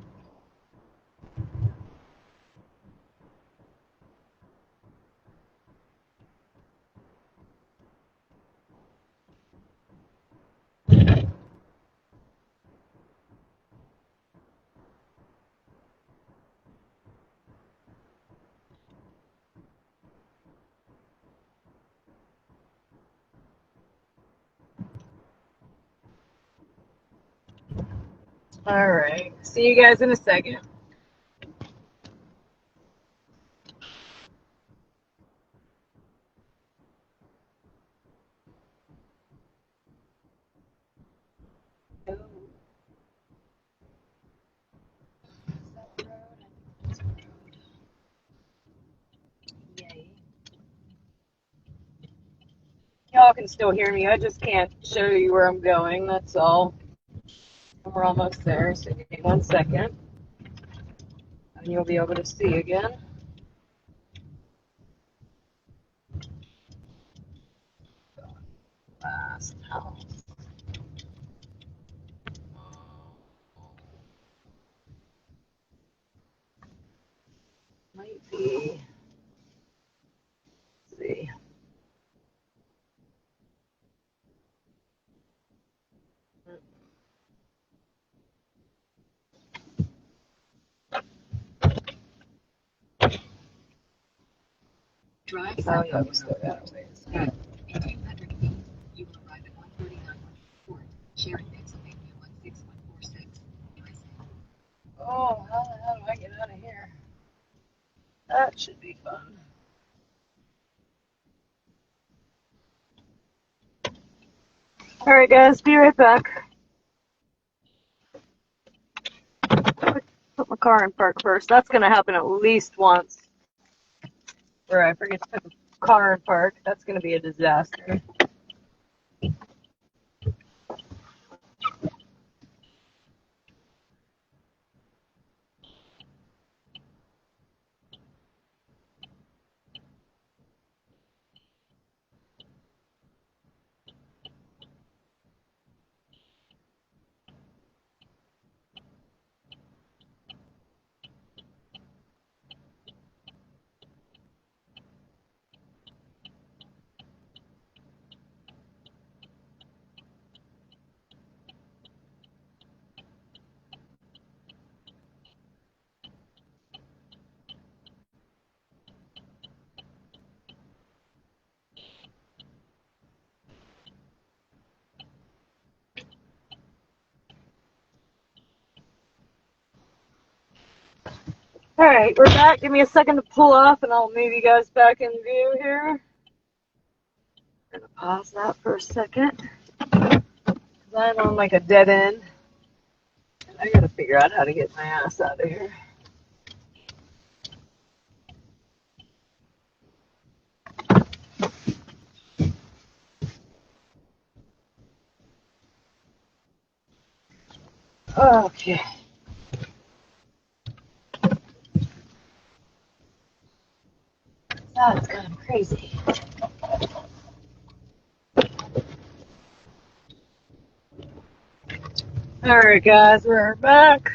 All right. See you guys in a second. y'all can still hear me. I just can't show you where I'm going. That's all. We're almost there, so give me 1 second, and you'll be able to see again. Last house. Might be. Let's see. Drive Oh, south yeah, on we still got a ways. Then, in 200 feet, you will arrive at 139 Fort, Sharon, Pennsylvania 16146, USA. Oh, how the hell do I get out of here? That should be fun. All right, guys, be right back. Put my car in park first. That's going to happen at least once, where I forget to put the car in park. That's going to be a disaster. All right, we're back. Give me a second to pull off, and I'll move you guys back in view here. I'm gonna pause that for a second. I'm on like a dead end, and I gotta figure out how to get my ass out of here. Okay. That's kind of crazy. All right, guys, we're back.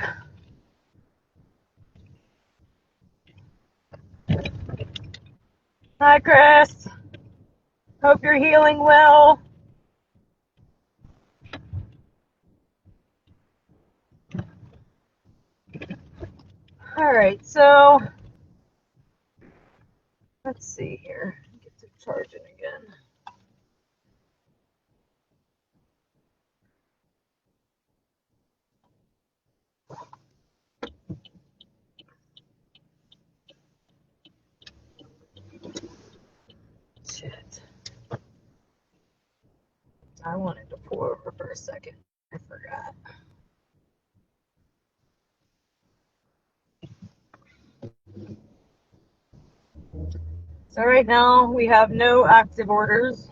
Hi, Chris. Hope you're healing well. All right, so let's see here. Get to charging again. Shit. I wanted to pull over for a second. I forgot. So right now we have no active orders.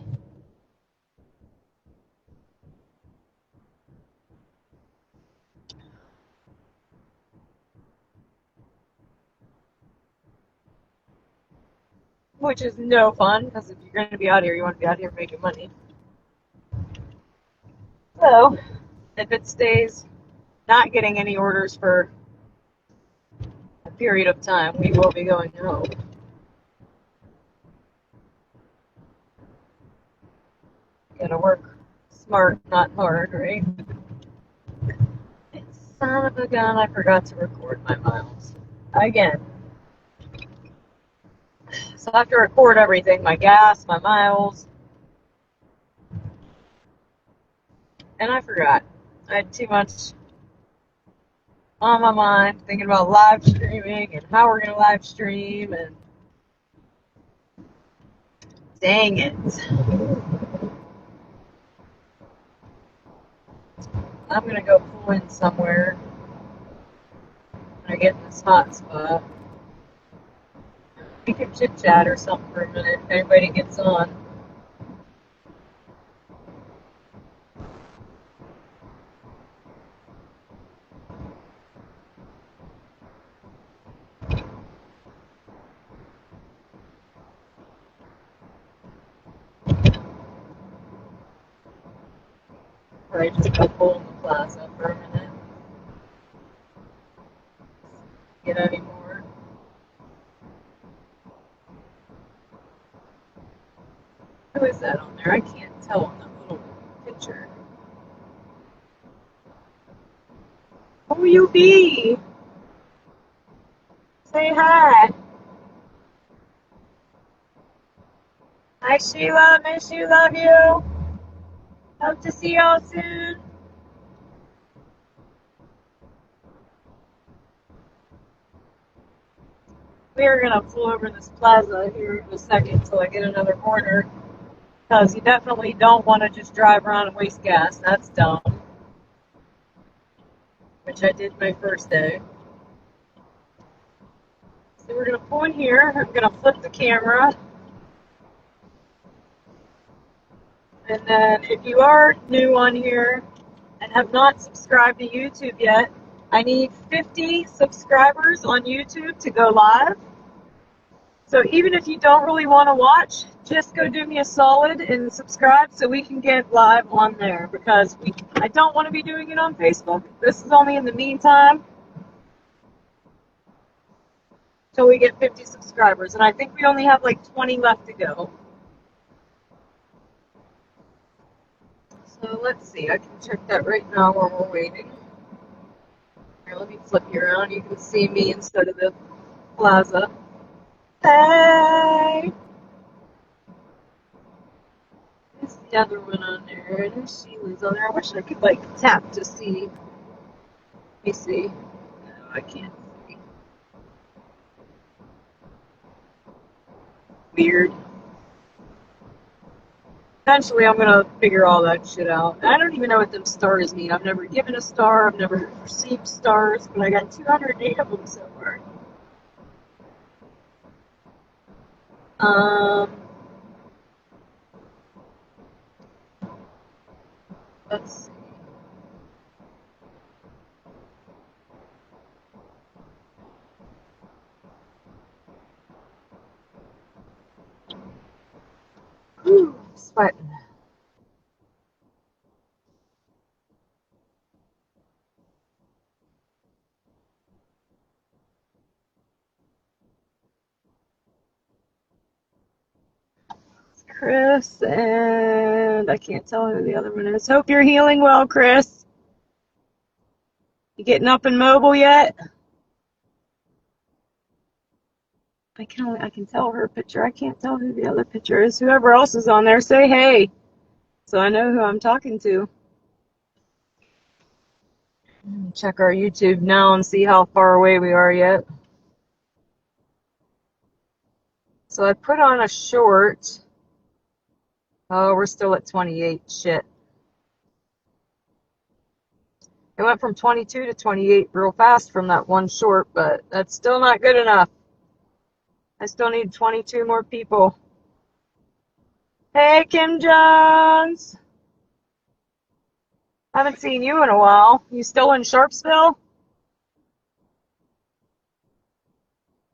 Which is no fun, because if you're going to be out here, you want to be out here making money. So, if it stays not getting any orders for a period of time, we will be going home. Gotta work smart, not hard, right? And son of a gun, I forgot to record my miles. Again. So I have to record everything, my gas, my miles. And I forgot. I had too much on my mind, thinking about live streaming and how we're going to live stream, and dang it. I'm going to go pull in somewhere when I get in this hot spot. We can chit chat or something for a minute if anybody gets on. probably just go pull in the plaza for a minute. Get any more. Who is that on there? I can't tell on that little picture. Who you be? Say hi. Hi Sheila, miss you, love you. Hope to see y'all soon. We are gonna pull over this plaza here in a second until I get another order. Because you definitely don't want to just drive around and waste gas. That's dumb. Which I did my first day. So we're going to pull in here. I'm going to flip the camera. And then if you are new on here and have not subscribed to YouTube yet, I need 50 subscribers on YouTube to go live. So even if you don't really want to watch, just go do me a solid and subscribe so we can get live on there, because I don't want to be doing it on Facebook. This is only in the meantime till we get 50 subscribers, and I think we only have like 20 left to go. So let's see, I can check that right now while we're waiting. Here, let me flip you around. You can see me instead of the plaza. Hey! There's the other one on there, and there's Sheila's on there. I wish I could like tap to see. Let me see. No, I can't see. Weird. Eventually, I'm gonna figure all that shit out. I don't even know what them stars mean. I've never given a star. I've never received stars, but I got 208 of them so far. Let's see. Whew, sweating. Chris, and I can't tell who the other one is. Hope you're healing well, Chris. You getting up and mobile yet? I can tell her picture. I can't tell who the other picture is. Whoever else is on there, say hey, so I know who I'm talking to. Check our YouTube now and see how far away we are yet. So I put on a short. Oh, we're still at 28. Shit. It went from 22 to 28 real fast from that one short, but that's still not good enough. I still need 22 more people. Hey, Kim Jones. Haven't seen you in a while. You still in Sharpsville?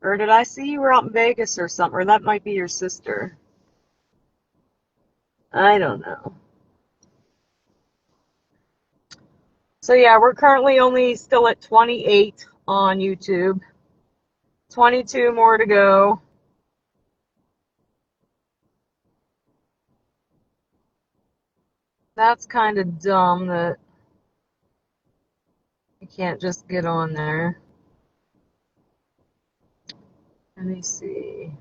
Or did I see you were out in Vegas or something? Or that might be your sister. I don't know. So yeah, we're currently only still at 28 on YouTube. 22 more to go. That's kind of dumb that you can't just get on there. Let me see.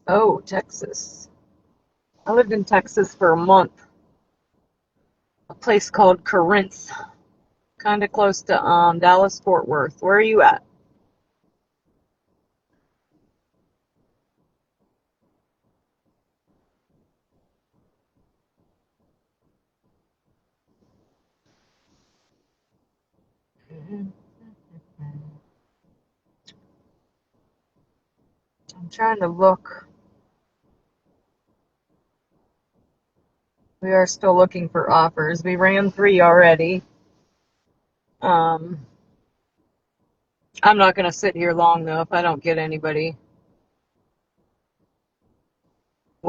Oh, Texas. I lived in Texas for a month. A place called Corinth. Kind of close to Dallas, Fort Worth. Where are you at? I'm trying to look. We are still looking for offers. We ran 3 already. I'm not going to sit here long, though, if I don't get anybody.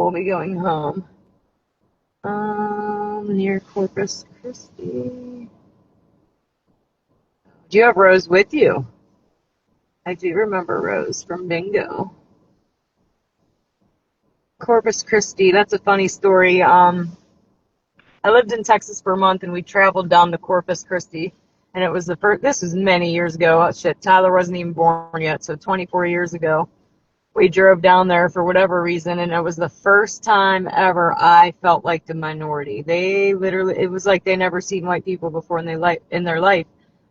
we'll be going home. Near Corpus Christi. Do you have Rose with you? I do remember Rose from bingo. Corpus Christi, that's a funny story. I lived in Texas for a month and we traveled down to Corpus Christi. And it was the first, this was many years ago. Oh, shit, Tyler wasn't even born yet, so 24 years ago. We drove down there for whatever reason, and it was the first time ever I felt like the minority. They literally, it was like they never seen white people before in their life.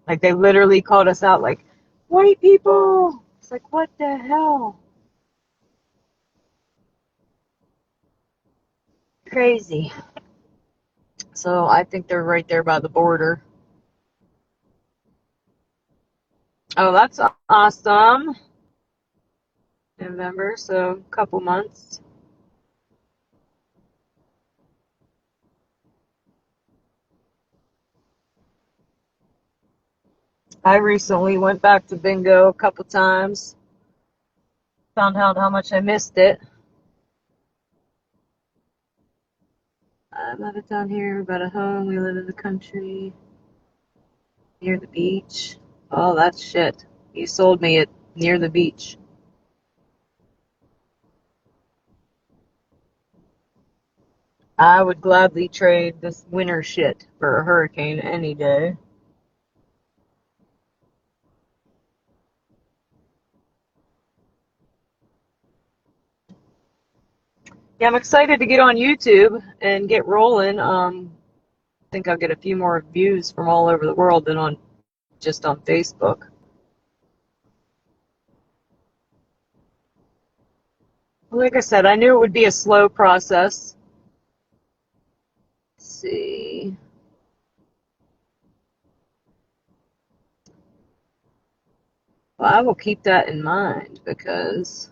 Like they literally called us out like, white people. It's like, what the hell? Crazy. So I think they're right there by the border. Oh, that's awesome. November, so a couple months. I recently went back to bingo a couple times. Found out how much I missed it. I'm out of town here, about a home. We live in the country, near the beach. Oh, that's shit. You sold me it near the beach. I would gladly trade this winter shit for a hurricane any day. Yeah, I'm excited to get on YouTube and get rolling. I think I'll get a few more views from all over the world than on just on Facebook. Like I said, I knew it would be a slow process. Let's see. Well, I will keep that in mind because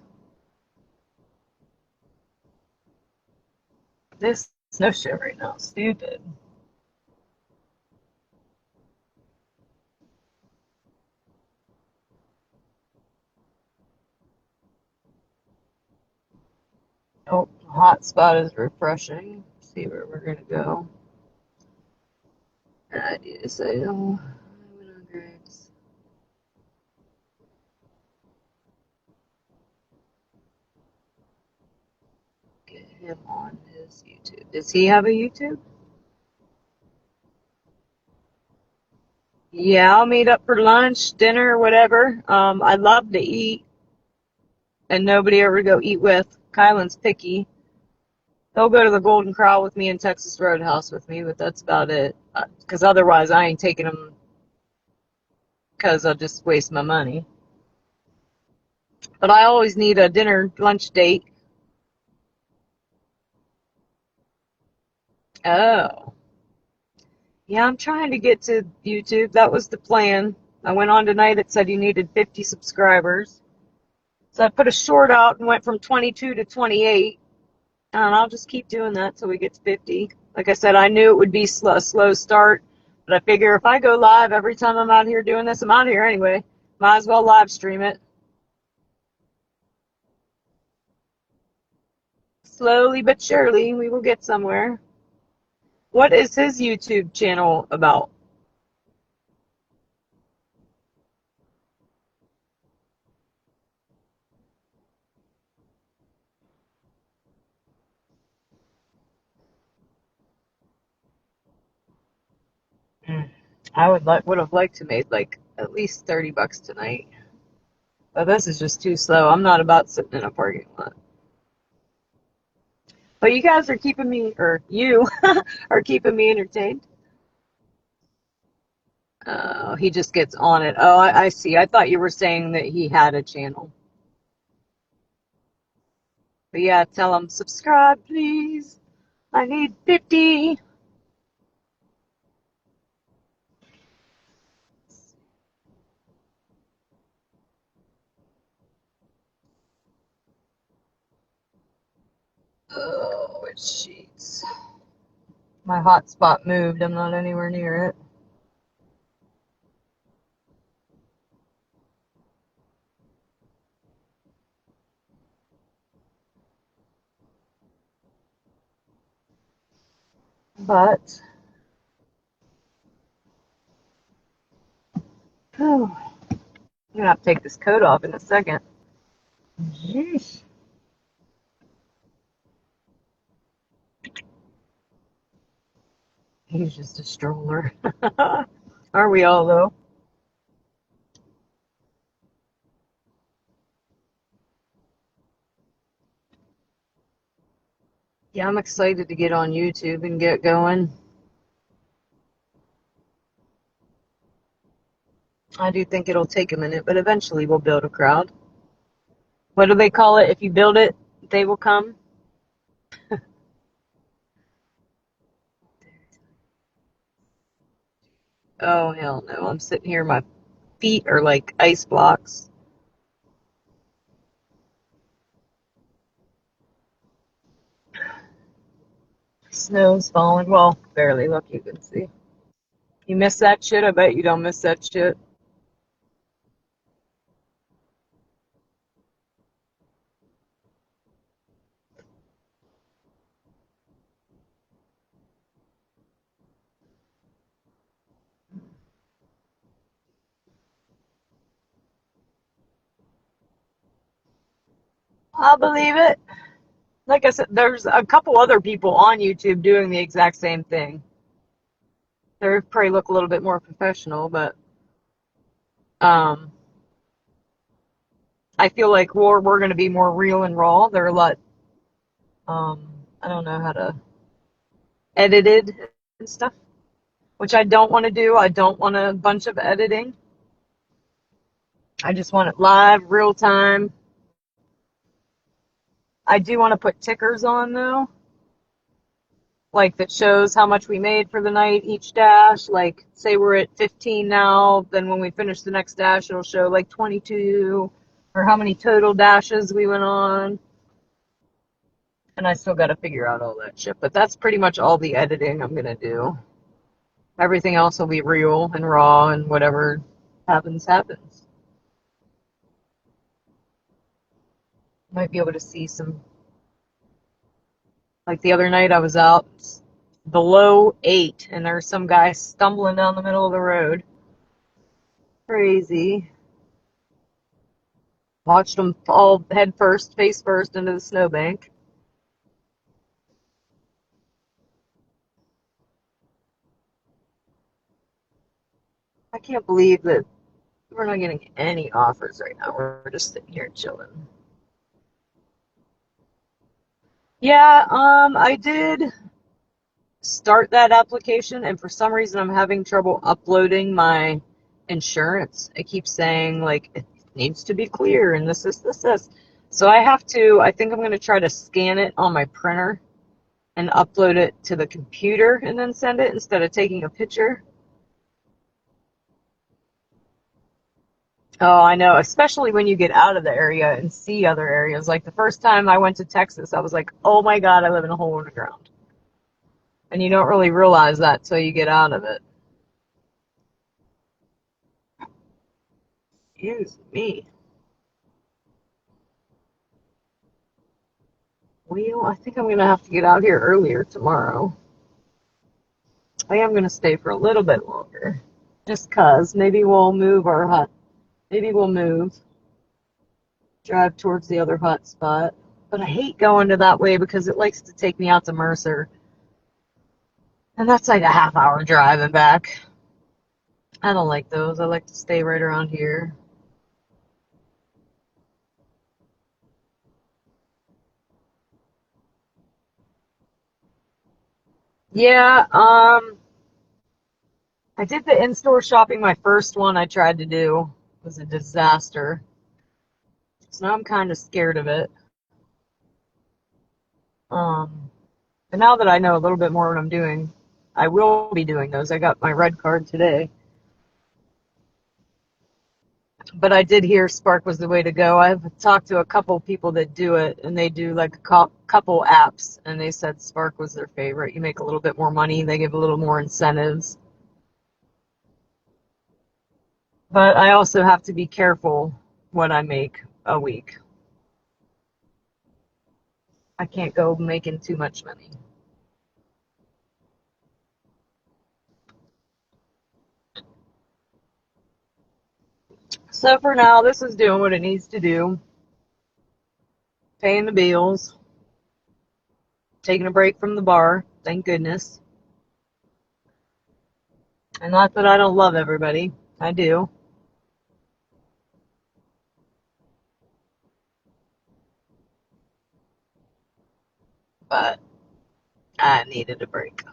this snow shit right now is stupid. Oh, hotspot is refreshing. Let's see where we're gonna go. I need to say, oh, I went on Greg's. Get him on his YouTube. Does he have a YouTube? Yeah, I'll meet up for lunch, dinner, whatever. I love to eat, and nobody ever to go eat with. Kylan's picky. He'll go to the Golden Corral with me and Texas Roadhouse with me, but that's about it. Because otherwise, I ain't taking him because I'll just waste my money. But I always need a dinner lunch date. Oh. Yeah, I'm trying to get to YouTube. That was the plan. I went on tonight. It said you needed 50 subscribers. So I put a short out and went from 22 to 28. And I'll just keep doing that till we get to 50. Like I said, I knew it would be a slow start. But I figure if I go live every time I'm out here doing this, I'm out here anyway. Might as well live stream it. Slowly but surely, we will get somewhere. What is his YouTube channel about? I would have liked to make like at least $30 tonight. But this is just too slow. I'm not about sitting in a parking lot. But you guys are keeping me, or you are keeping me entertained. He just gets on it. Oh, I see. I thought you were saying that he had a channel. But yeah, tell him, subscribe, please. I need 50. Oh, it's sheets. My hotspot moved. I'm not anywhere near it. But whew, I'm gonna have to take this coat off in a second. Jeez. He's just a stroller. Are we all though? Yeah, I'm excited to get on YouTube and get going. I do think it'll take a minute, but eventually we'll build a crowd. What do they call it? If you build it, they will come. Oh, hell no. I'm sitting here, my feet are like ice blocks. Snow's falling. Well, barely. Look, you can see. You miss that shit? I bet you don't miss that shit. I'll believe it. Like I said, there's a couple other people on YouTube doing the exact same thing. They probably look a little bit more professional, but um, I feel like we're going to be more real and raw. They're a lot, I don't know how to, edited and stuff, which I don't want to do. I don't want a bunch of editing. I just want it live, real time. I do want to put tickers on though, like that shows how much we made for the night, each dash. Like, say we're at 15 now, then when we finish the next dash, it'll show like 22, or how many total dashes we went on. And I still got to figure out all that shit, but that's pretty much all the editing I'm gonna do. Everything else will be real and raw, and whatever happens, happens. Might be able to see some, like the other night I was out below 8 and there's some guy stumbling down the middle of the road. Crazy. Watched him fall head first, face first into the snowbank. I can't believe that we're not getting any offers right now. We're just sitting here chilling. Yeah, I did start that application, and for some reason I'm having trouble uploading my insurance. It keeps saying like it needs to be clear and this. So I think I'm going to try to scan it on my printer and upload it to the computer and then send it instead of taking a picture. Oh, I know, especially when you get out of the area and see other areas. Like the first time I went to Texas, I was like, oh my God, I live in a hole in the ground. And you don't really realize that till you get out of it. Excuse me. Well, I think I'm going to have to get out here earlier tomorrow. I am going to stay for a little bit longer. Just 'cause. Maybe we'll move our hut. Maybe we'll move. Drive towards the other hut spot. But I hate going to that way because it likes to take me out to Mercer. And that's like a half-hour drive and back. I don't like those. I like to stay right around here. Yeah, I did the in-store shopping. My first one I tried to do was a disaster. So now I'm kind of scared of it. But now that I know a little bit more what I'm doing, I will be doing those. I got my red card today. But I did hear Spark was the way to go. I've talked to a couple people that do it, and they do like a couple apps, and they said Spark was their favorite. You make a little bit more money, they give a little more incentives. But I also have to be careful what I make a week. I can't go making too much money. So for now, this is doing what it needs to do. Paying the bills. Taking a break from the bar. Thank goodness. And not that I don't love everybody. I do. But I needed a break.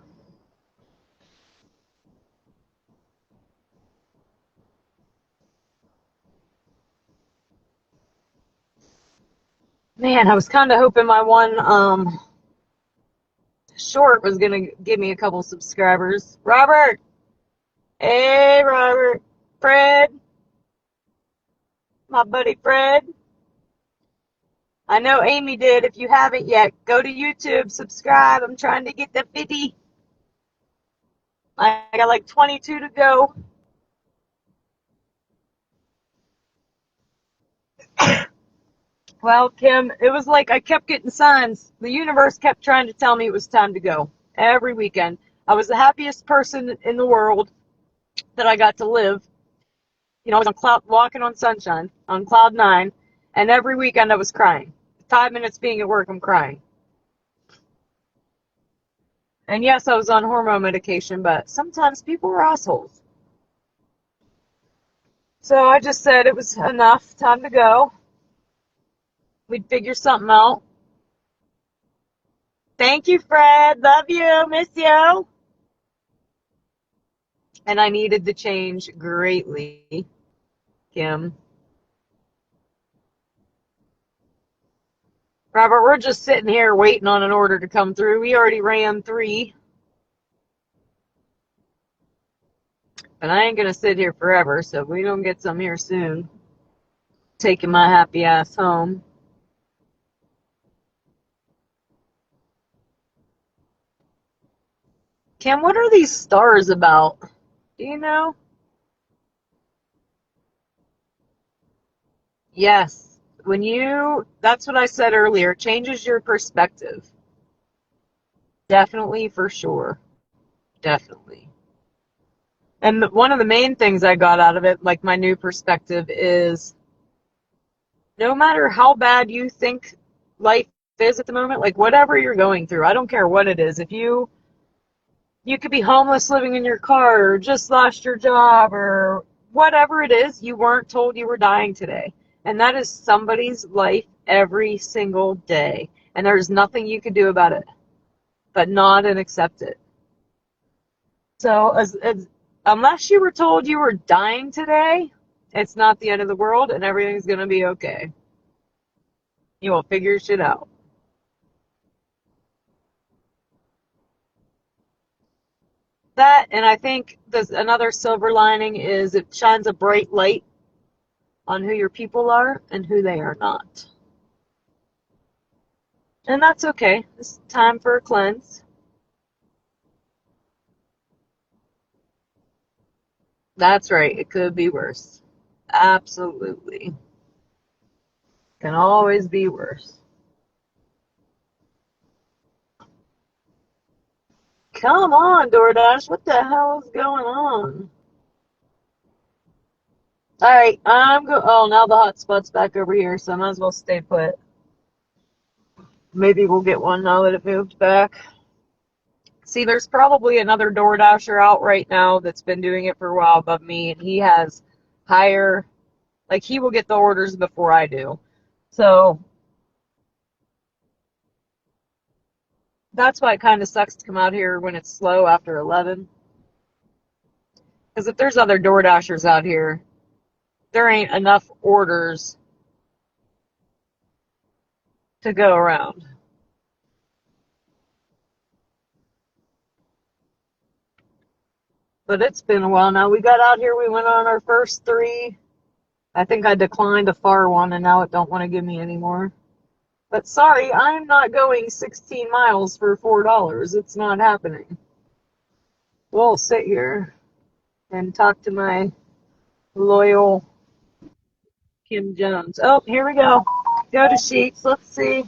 Man, I was kind of hoping my one short was going to give me a couple subscribers. Robert! Hey, Robert. Fred. My buddy Fred. I know Amy did. If you haven't yet, go to YouTube, subscribe. I'm trying to get to 50. I got like 22 to go. Well, Kim, it was like I kept getting signs. The universe kept trying to tell me it was time to go. Every weekend. I was the happiest person in the world that I got to live. You know, I was walking on sunshine, on cloud nine, and every weekend I was crying. 5 minutes being at work, I'm crying. And yes, I was on hormone medication, but sometimes people are assholes. So I just said it was enough, time to go. We'd figure something out. Thank you, Fred. Love you. Miss you. And I needed the change greatly, Kim. Robert, we're just sitting here waiting on an order to come through. We already ran 3. But I ain't going to sit here forever, so if we don't get some here soon, taking my happy ass home. Kim, what are these stars about? Do you know? Yes. That's what I said earlier, it changes your perspective. Definitely, for sure. Definitely. And one of the main things I got out of it, like my new perspective, is no matter how bad you think life is at the moment, like whatever you're going through, I don't care what it is. If you could be homeless living in your car or just lost your job or whatever it is, you weren't told you were dying today. And that is somebody's life every single day. And there's nothing you can do about it but nod and accept it. So unless you were told you were dying today, it's not the end of the world and everything's going to be okay. You will figure shit out. That, and I think there's another silver lining is it shines a bright light on who your people are and who they are not. And that's okay. It's time for a cleanse. That's right. It could be worse. Absolutely. Can always be worse. Come on, DoorDash. What the hell is going on? Alright, oh, now the hotspot's back over here, so I might as well stay put. Maybe we'll get one now that it moved back. See, there's probably another DoorDasher out right now that's been doing it for a while above me, and he has higher, like he will get the orders before I do. So that's why it kind of sucks to come out here when it's slow after 11. Because if there's other DoorDashers out here, there ain't enough orders to go around. But it's been a while now. We got out here, we went on our first 3. I think I declined a far one, and now it don't want to give me any more. But sorry, I'm not going 16 miles for $4. It's not happening. We'll sit here and talk to my loyal Kim Jones. Oh, here we go. Go to Sheets. Let's see.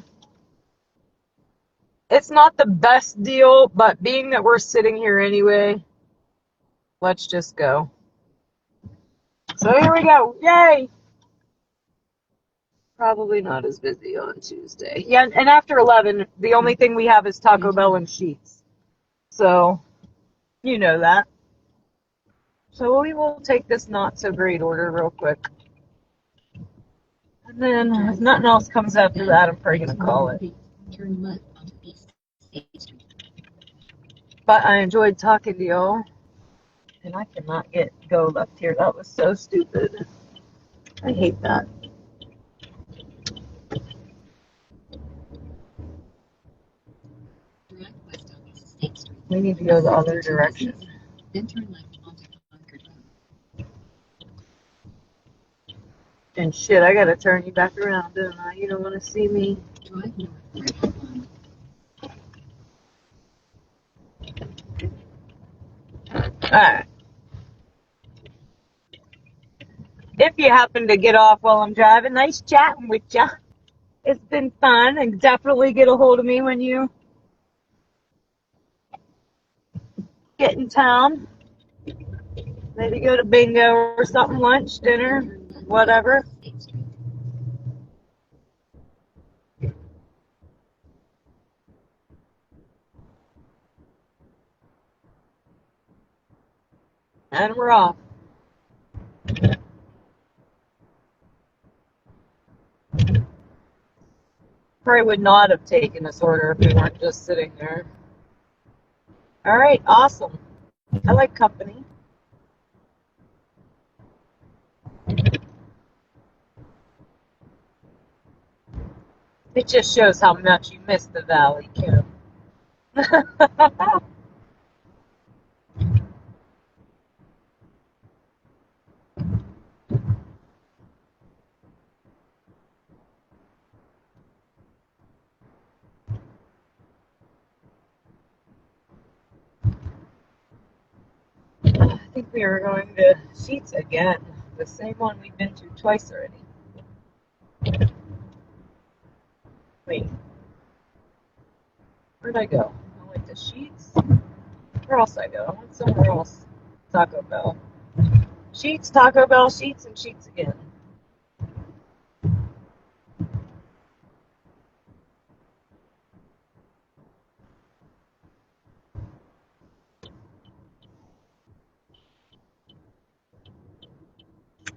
It's not the best deal, but being that we're sitting here anyway, let's just go. So here we go. Yay! Probably not as busy on Tuesday. Yeah, and after 11, the only thing we have is Taco Bell and Sheets. So, you know that. So we will take this not so great order real quick. And then if nothing else comes after that, I'm probably going to call it. Turn left onto East State Street. But I enjoyed talking to y'all. And I cannot go left here. That was so stupid. I hate that. Drive west on East State Street. We need to go the other direction. Then turn left onto Concord Road. And shit, I gotta turn you back around, don't I? You don't want to see me. Drive north right on. Alright. If you happen to get off while I'm driving, nice chatting with ya. It's been fun, and definitely get a hold of me when you get in town. Maybe go to bingo or something, lunch, dinner, whatever. State Street. And we're off. Probably would not have taken this order if we weren't just sitting there. Alright, awesome. I like company. It just shows how much you miss the valley, Kim. I think we are going to Sheets again. The same one we've been to twice already. Wait. Where'd I go? I went to Sheets. Where else I go? I went somewhere else. Taco Bell. Sheets, Taco Bell, Sheets, and Sheets again.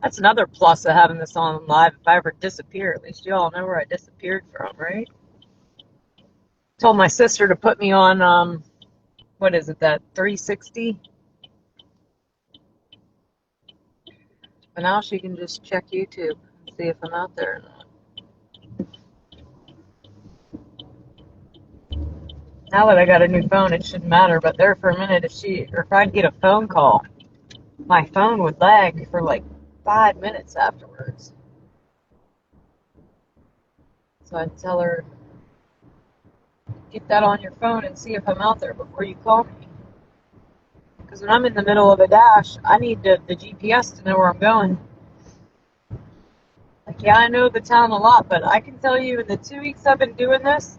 That's another plus of having this on live. If I ever disappear, at least you all know where I disappeared from, right? Told my sister to put me on, what is it, that 360? But now she can just check YouTube and see if I'm out there or not. Now that I got a new phone, it shouldn't matter. But there for a minute, if I'd get a phone call, my phone would lag for like 5 minutes afterwards. So I'd tell her, get that on your phone and see if I'm out there before you call me. Because when I'm in the middle of a dash, I need the GPS to know where I'm going. Like, yeah, I know the town a lot, but I can tell you in the 2 weeks I've been doing this,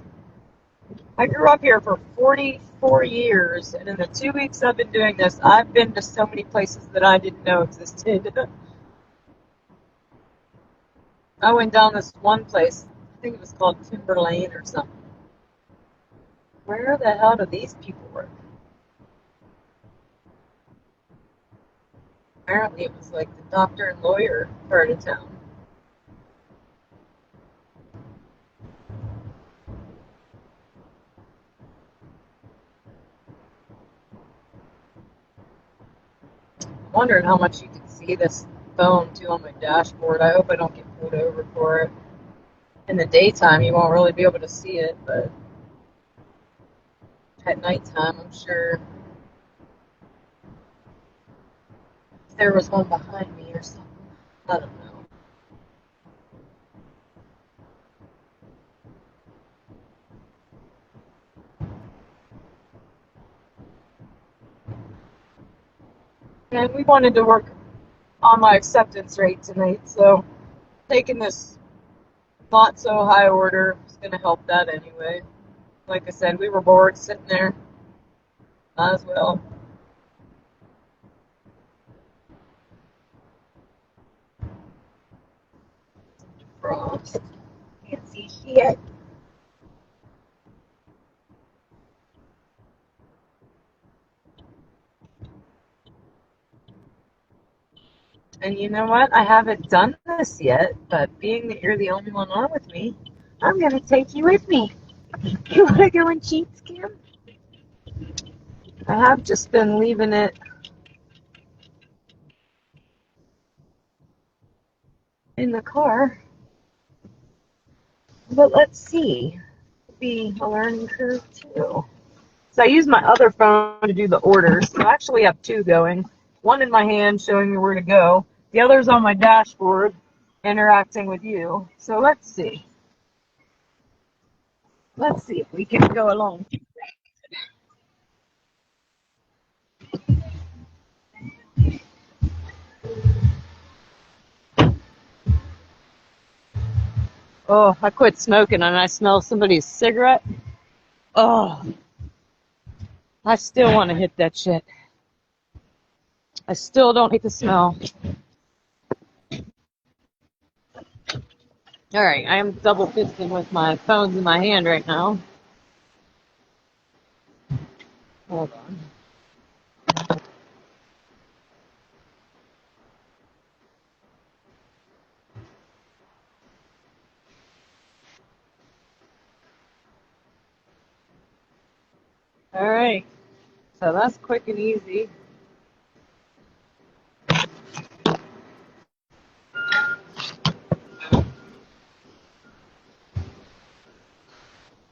I grew up here for 44 years, and in the 2 weeks I've been doing this, I've been to so many places that I didn't know existed. I went down this one place, I think it was called Timber Lane or something. Where the hell do these people work? Apparently it was like the doctor and lawyer part of town. I'm wondering how much you can see this phone too on my dashboard. I hope I don't get pulled over for it. In the daytime you won't really be able to see it, but at nighttime I'm sure if there was one behind me or something. I don't know. And we wanted to work on my acceptance rate tonight, so taking this not so high order is going to help that anyway. Like I said, we were bored sitting there. Might as well. frost. Can't see shit. And you know what? I haven't done this yet, but being that you're the only one on with me, I'm going to take you with me. You want to go and cheat, Kim? I have just been leaving it in the car. But let's see. It'll be a learning curve too. So I use my other phone to do the orders. So I actually have two going. One in my hand showing me where to go. The other's on my dashboard interacting with you. So let's see. Let's see if we can go along. Oh, I quit smoking and I smell somebody's cigarette. Oh, I still want to hit that shit. I still don't hate the smell. All right, I am double fisting with my phones in my hand right now. Hold on. All right, so that's quick and easy.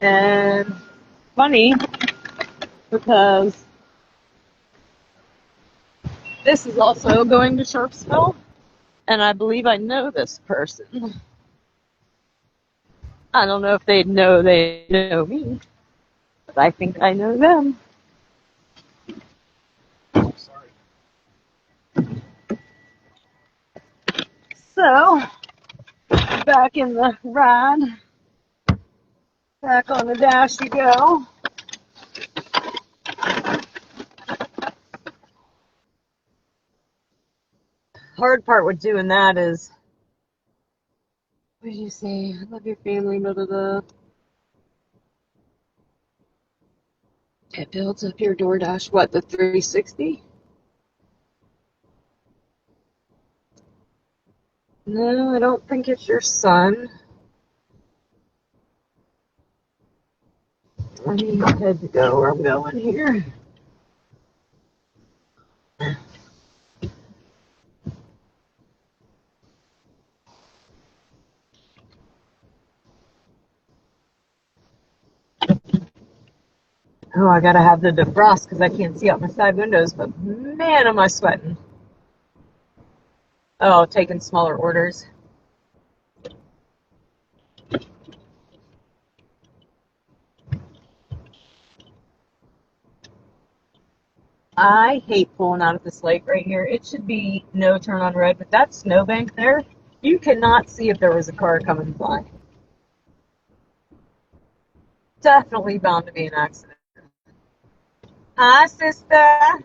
And funny because this is also going to Sharpsville, and I believe I know this person. I don't know if they know me, but I think I know them. So, back in the ride, back on the dash you go. Hard part with doing that is, what did you say? I love your family, blah, blah, blah. It builds up your DoorDash, what, the 360? No, I don't think it's your son. I need my head to go where I'm going here. Oh, I gotta have the defrost because I can't see out my side windows, but man, am I sweating. Oh, taking smaller orders. I hate pulling out of this lake right here. It should be no turn on red, but that snowbank there, you cannot see if there was a car coming by. Definitely bound to be an accident. Hi, sister.